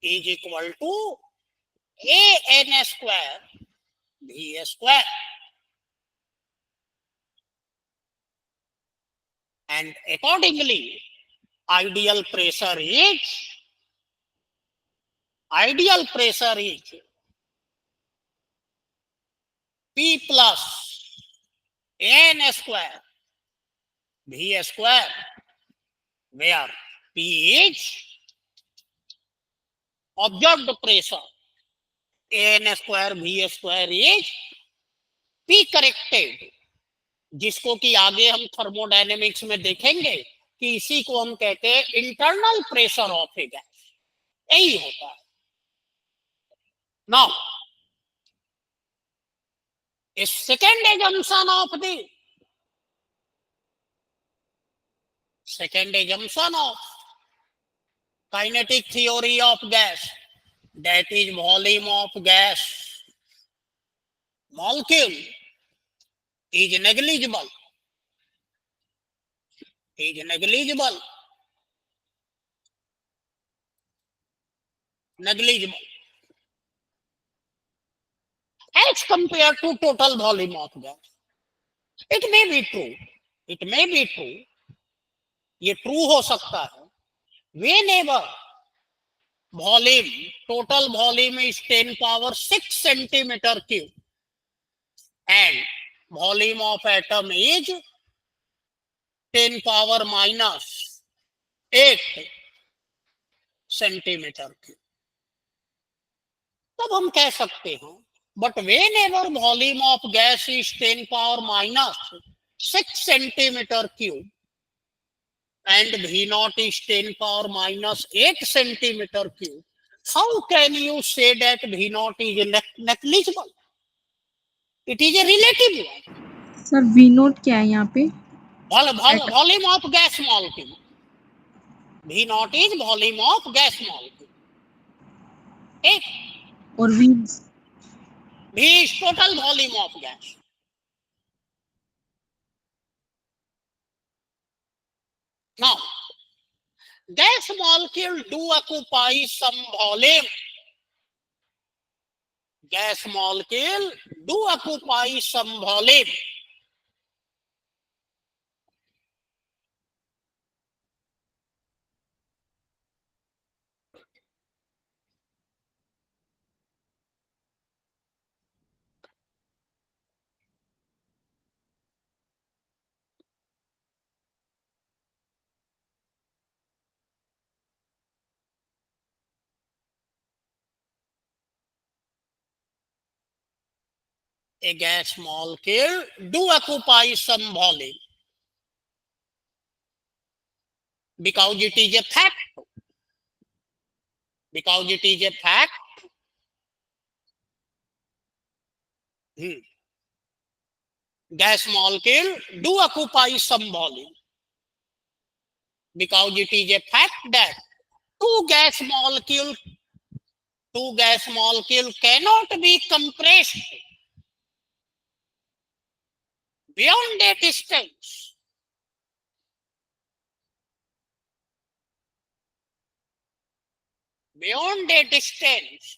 is equal to A N square V square. And accordingly, ideal pressure is P plus N square V square, where P is observed pressure, N square V square is P corrected, जिसको कि आगे हम thermodynamics में देखेंगे कि इसी को हम कहते हैं internal pressure of A gas. यही होता है। Now a second assumption of kinetic theory of gas that is volume of gas molecule is negligible. Is negligible. Negligible. As compared to total volume of gas. It may be true. It may be true. ये true हो सकता है. Whenever volume, total volume is 10 power 6 centimeter cube and volume of atom is 10 power minus 8 centimeter cube. तब हम कह सकते हैं, but whenever volume of gas is 10 power minus 6 centimeter cube and V0 is 10 power minus 8 centimeter cube, how can you say that V0 is negligible? It is a relative one. Sir we note क्या है यहाँ पे? Volume of gas molecule. V0 is volume of gas molecule. Okay? और we V is total volume of gas. Now, gas molecule do occupy some volume. Gas molecule do occupy some volume. A gas molecule do occupy some volume because it is a fact. Because it is a fact. Gas molecule do occupy some volume because it is a fact that two gas molecule cannot be compressed beyond a distance. Beyond a distance,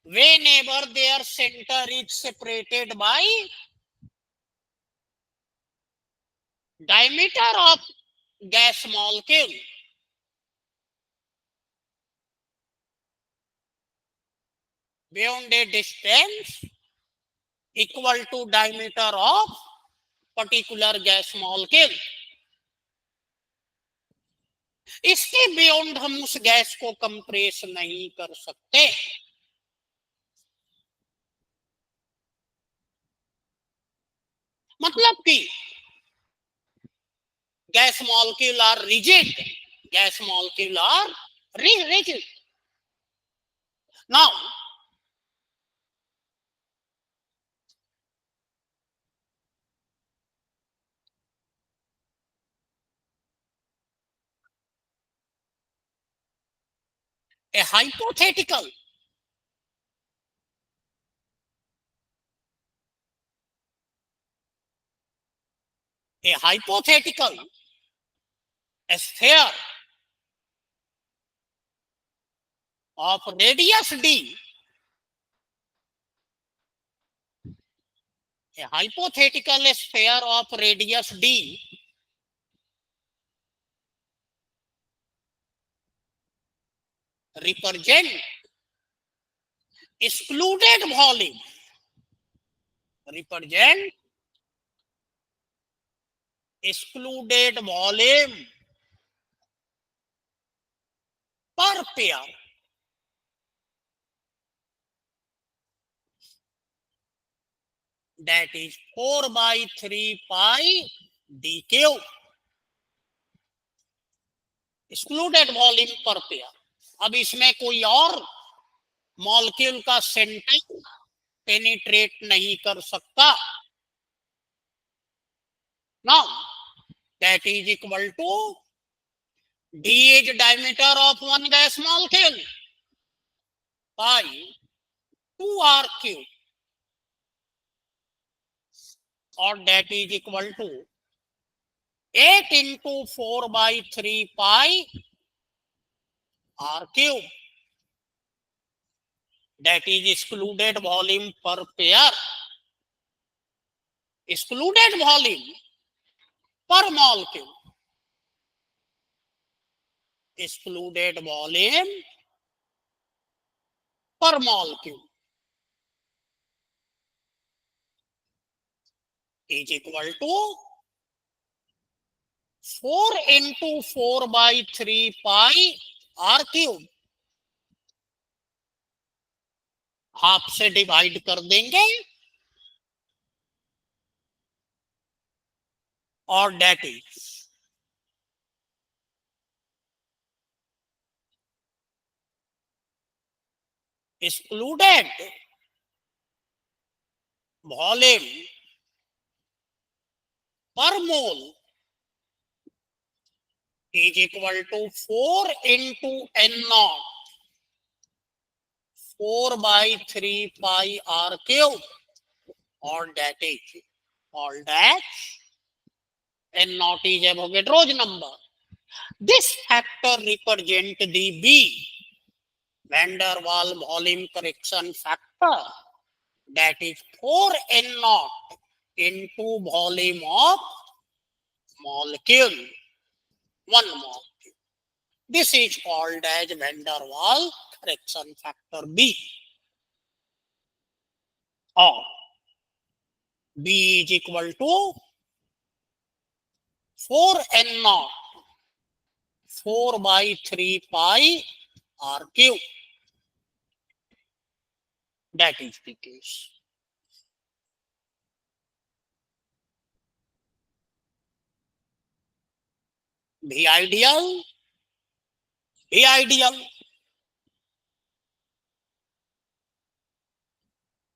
whenever their center is separated by diameter of gas molecule. Beyond a distance equal to diameter of particular gas molecule. इसके beyond हम उस gas को compress नहीं कर सकते. मतलब कि gas molecule are rigid. Gas molecule are rigid. Now a hypothetical sphere of radius d, a hypothetical sphere of radius d represent excluded volume. Represent excluded volume per pair. That is 4 by 3 pi d cube. Excluded volume per pair. अब इसमें कोई और molecule का centre penetrate नहीं कर सकता. Now that is equal to d is diameter of one gas molecule. by 2r cube, or that is equal to 8 into 4 by 3 pi r cube. That is excluded volume per pair. Excluded volume per molecule. Excluded volume per molecule is equal to 4 into 4 by 3 pi r cube. Half से divide कर देंगे और that is excluded volume per mole is equal to 4 into n naught 4 by 3 pi r cube, or that is called as n naught is Avogadro's number. This factor represents the B, van der Waals volume correction factor, that is 4 n naught into volume of molecule, one molecule. This is called as van der Waals correction factor B. Or B is equal to 4 n naught 4 by 3 pi r cube. That is the case. B ideal, B ideal,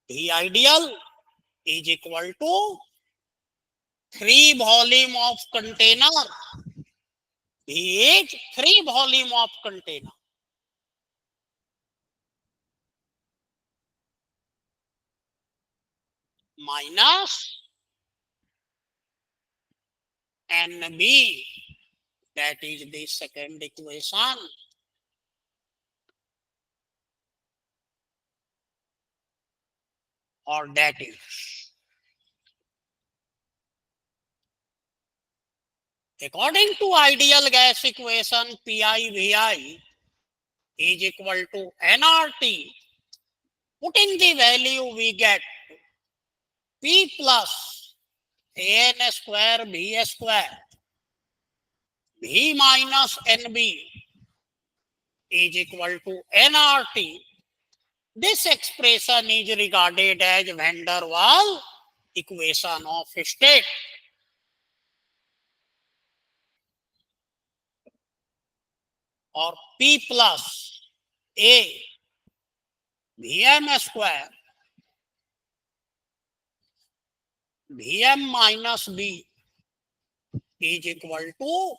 B ideal is equal to 3 volume of container. B is 3 volume of container. Minus NB, that is the second equation. Or that is according to ideal gas equation, Pi Vi is equal to nRT. Putting the value, we get P plus An square B square V minus NB is equal to nRT. This expression is regarded as van der Waals equation of state. Or P plus A Vm square Vm minus B is equal to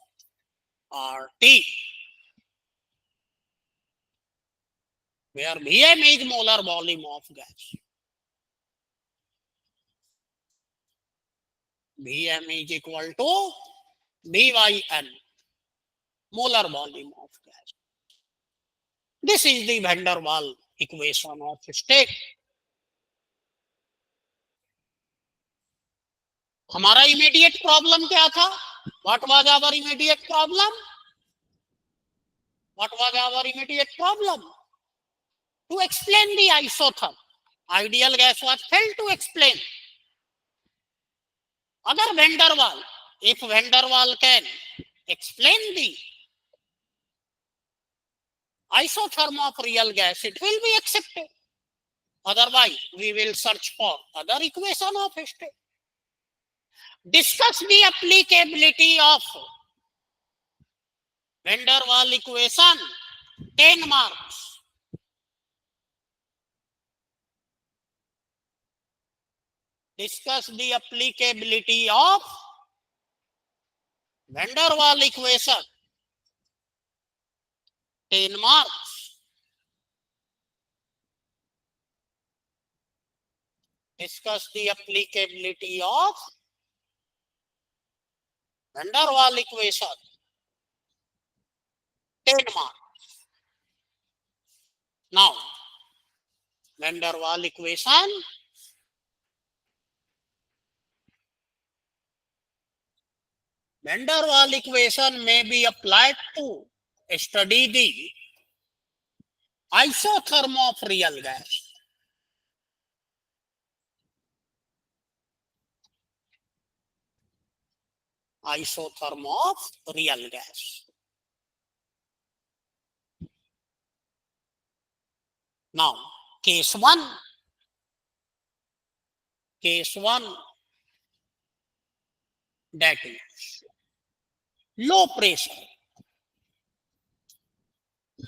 RT, where Vm is molar volume of gas. Vm is equal to Vyn, molar volume of gas. This is the van der Waals equation of state. हमारा immediate problem क्या था? What was our immediate problem? What was our immediate problem? To explain the isotherm. Ideal gas was failed to explain. Other van der Waals, if van der Waals can explain the isotherm of real gas, it will be accepted. Otherwise, we will search for other equation of state. Discuss the applicability of van der Waals equation, 10 marks. Discuss the applicability of van der Waals equation, 10 marks. discuss the applicability of van der Waal equation. 10 marks. Now, van der Waal equation. Van der Waal equation may be applied to study the isotherm of real gas. Isotherm of real gas. Now, case 1. That is low pressure.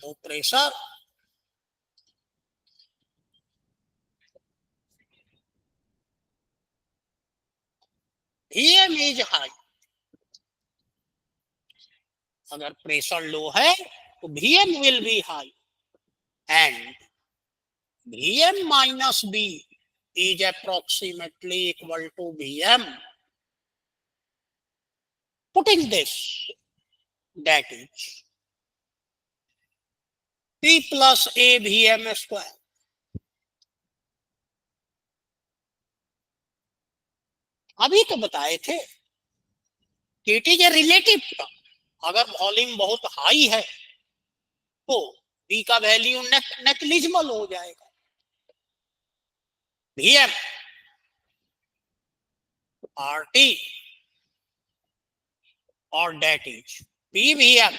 Low pressure. Vm is high. अगर pressure low है तो Vm will be high and Vm minus B is approximately equal to Vm. Putting this, that is P plus A Vm square. अभी तो बताए थे कि it is a relative term. अगर volume बहुत हाई है तो B का वैल्यू नेग्लिजिबल हो जाएगा. Vm RT or that is PVM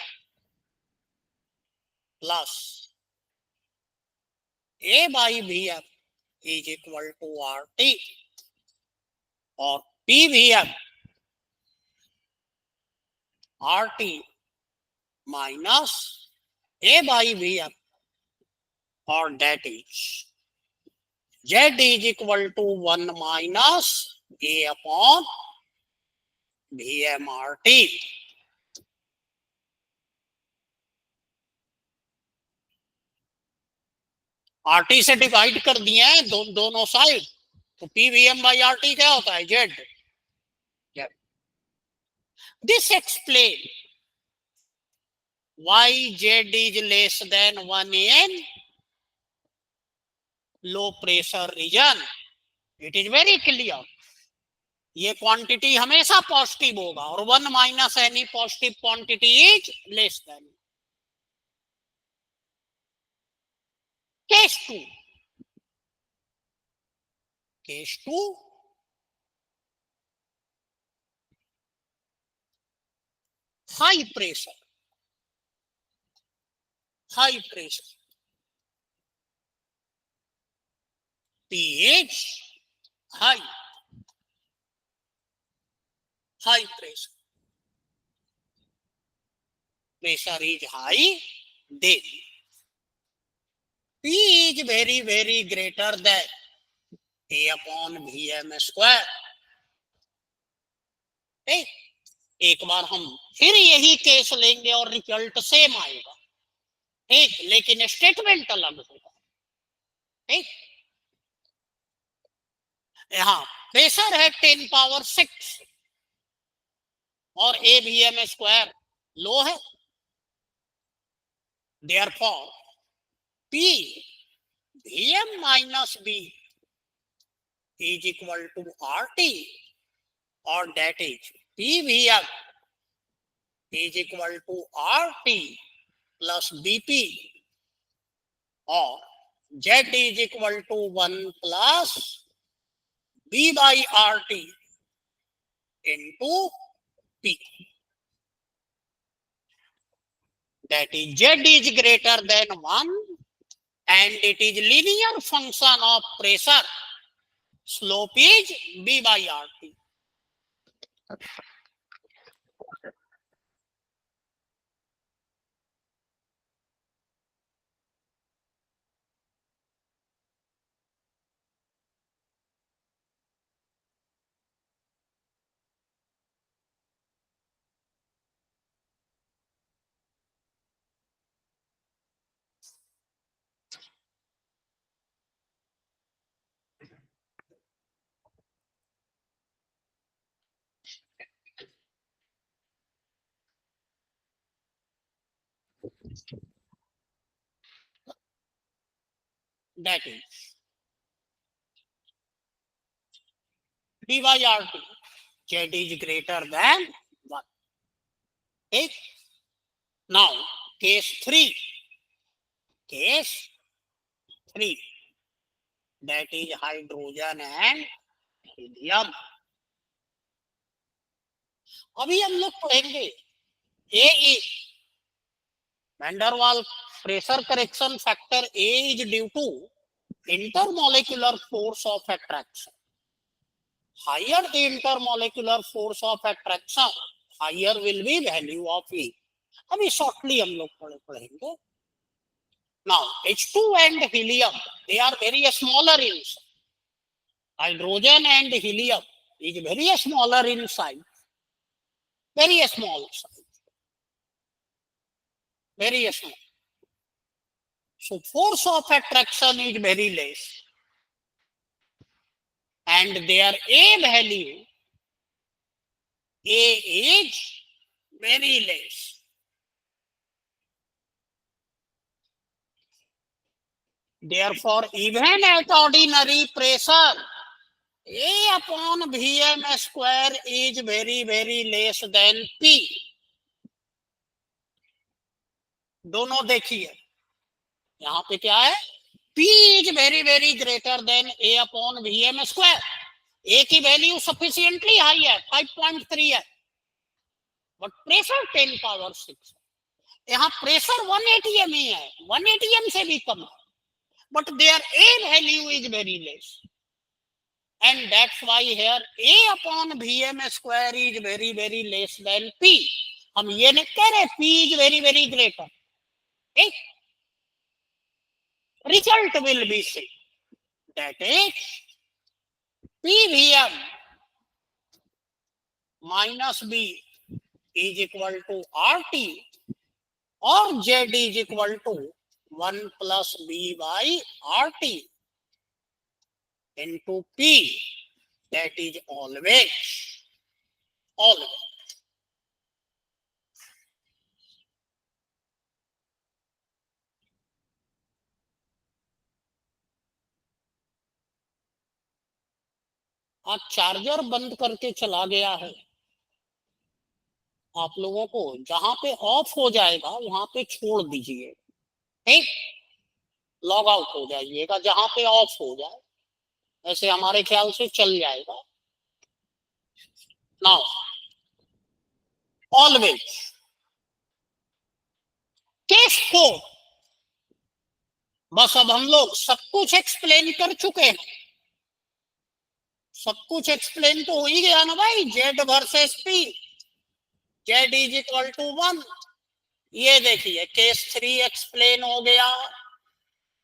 plus A by Vm is equal to RT or PVM RT minus A by Vm or that is Z is equal to 1 minus A upon Vm RT. RT से divide कर दिए हैं दोनों side, तो PVM by RT क्या होता है? Z. This explain why Z is less than 1 in low pressure region. It is very clear. ये क्वांटिटी हमेशा पॉजिटिव होगा और 1 minus any positive quantity is less than. Case 2. High pressure. pH high pressure. Pressure is high, then P is very, very greater than A upon Vm square. एक बार हम फिर यही case लेंगे और रिजल्ट सेम आएगा. ठीक, लेकिन स्टेटमेंट अलग होगा. ठीक, यहाँ प्रेशर है 10 पावर 6 और AVM स्क्वायर लो है. Therefore, P Vm minus B is equal to RT or that is PVM is equal to RT plus BP or Z is equal to 1 plus B by RT into P. That is Z is greater than 1 and it is linear function of pressure. Slope is B by RT. That is dy RT. Z is greater than 1. Okay. Now, case 3. Case 3. That is hydrogen and helium. अभी हम लोग पढ़ेंगे A is van der Waals pressure correction factor. A is due to intermolecular force of attraction. Higher the intermolecular force of attraction, higher will be value of E. अभी shortly हम लोग पढ़ेंगे. Now H2 and helium, they are very smaller in size. Hydrogen and helium is very smaller in size. Very small size. Very small. So force of attraction is very less. And their A value, A is very less. Therefore, even at ordinary pressure, A upon Vm square is very, very less than P. दोनों देखिए, यहाँ पे क्या है? P is very, very greater than A upon Vm square. A की value sufficiently high है, 5.3 है, but pressure 10 power 6. यहाँ प्रेशर 1 atm ही है, 1 atm से भी कम है, but their A value is very less. And that's why here A upon Vm square is very, very less than P. हम ये नहीं कह रहे P is very, very greater. Okay? Result will be same. That is PVM minus B is equal to RT or Z is equal to 1 plus B by RT into P. That is always. आज charger बंद करके चला गया है. आप लोगों को जहां पे ऑफ हो जाएगा वहां पे छोड़ दीजिए. ठीक, लॉग आउट हो जाइएगा जहां पे ऑफ हो जाए, ऐसे हमारे ख्याल से चल जाएगा. Now always case 4. बस अब हम लोग सब कुछ एक्सप्लेन कर चुके हैं. सब कुछ एक्सप्लेन तो हो ही गया ना भाई. Z versus P, Z is equal to 1. ये देखिए केस 3 एक्सप्लेन हो गया.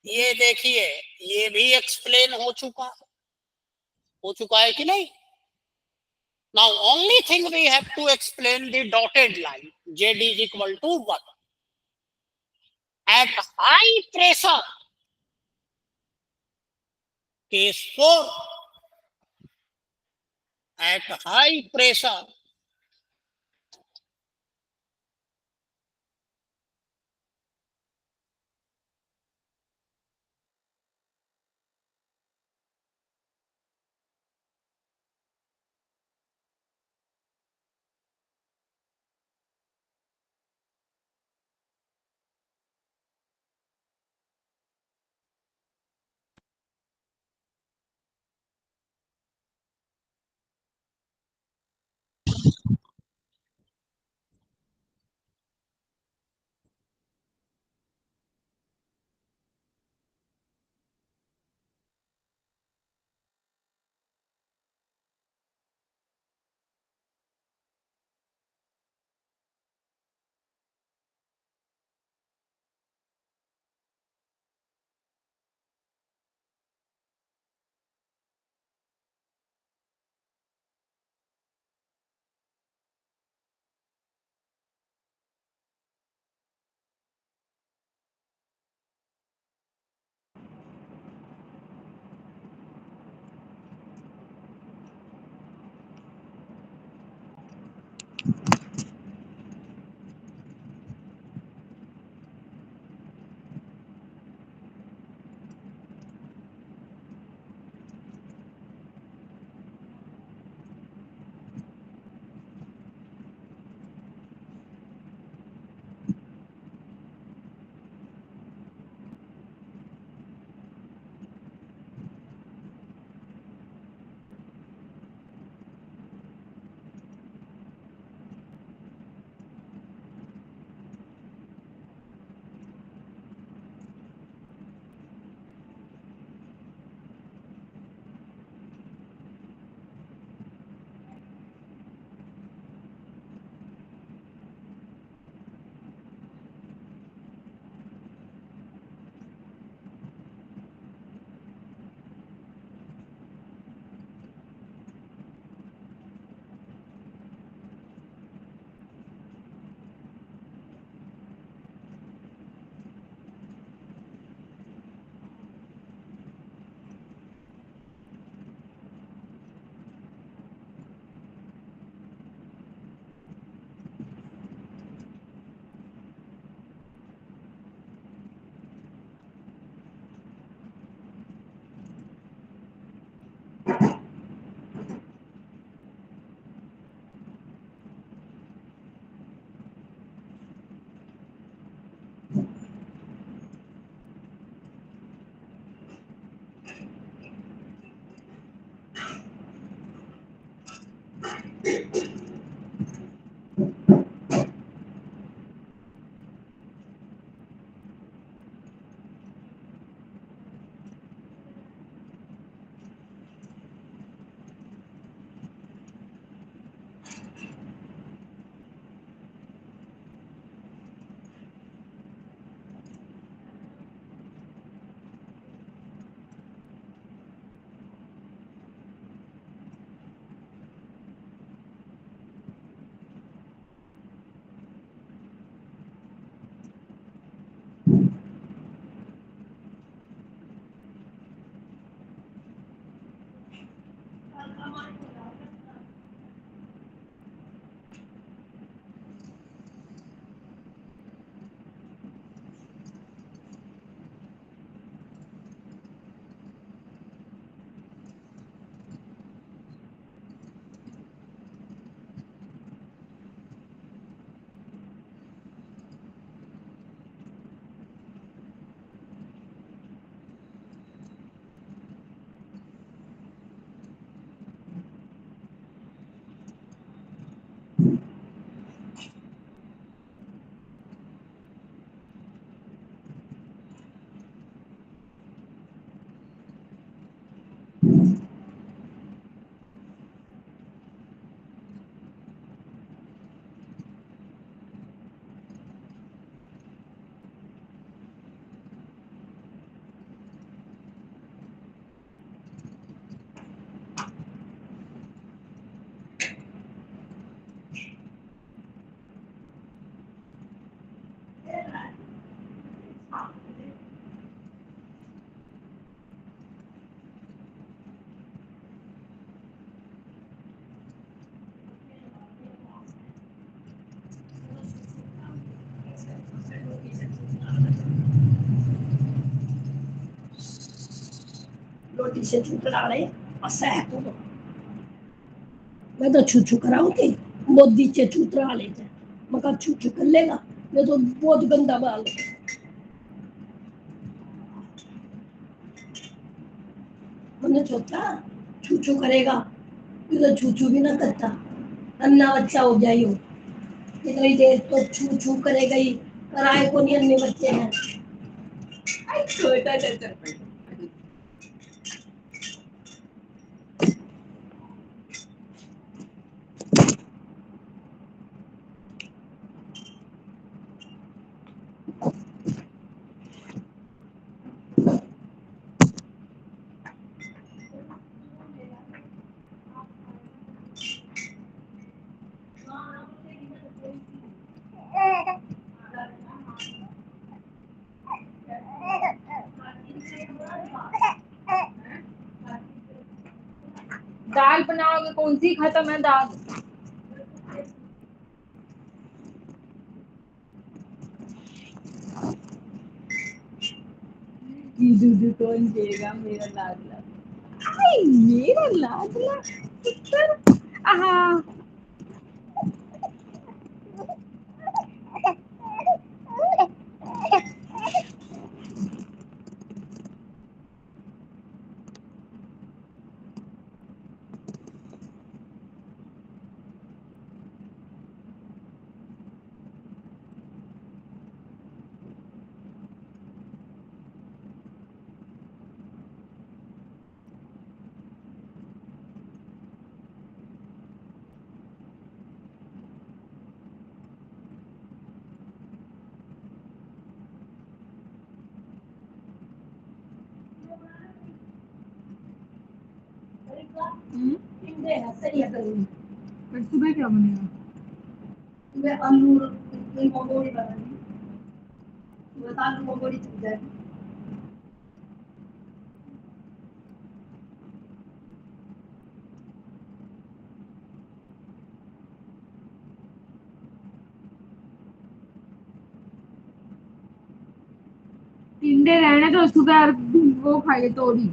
ये देखिए ये भी एक्सप्लेन हो चुका है कि नहीं. Now only thing we have to explain the dotted line. Z is equal to 1. At high pressure, case 4, at high pressure, रोटी से चुकला रहे असं है तो मैं तो छू कराऊं थी मोदी से चूतरा लेते मगर छू कर लेगा मैं तो बहुत गंदा बाल मैंने सोचा छू करेगा ये तो छू भी ना करता अन्ना बच्चा हो जाए हो इतनी देर तो छू करेगा ही कराए को नहीं अन्य बच्चे हैं छोटा चाचा दाल बनाओगे कौन सी खत्म है दाल दूध कौन देगा मेरा लाडला आई मेरा लाडला पुत्र आहा पर सुबह क्या बनेगा मैं आलू मंगोड़ी बनानी मैं आलू मंगोड़ी चल जाएगी टिंडे रहने तो सुबह वो खाइए तोरी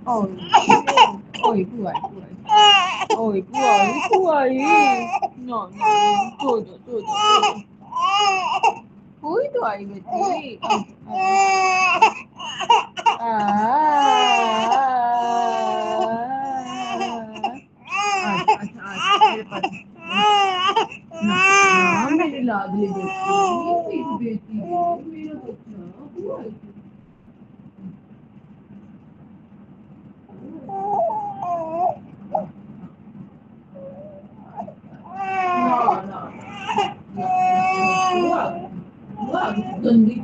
Ôi, ôi bụi, ôi bụi, nhỏ nhỏ, trời trời trời trời, cuối tuổi người tí, मेरे लाडली बेटी, मेरी बेटी, मेरा बच्चा, ना ना, गंदी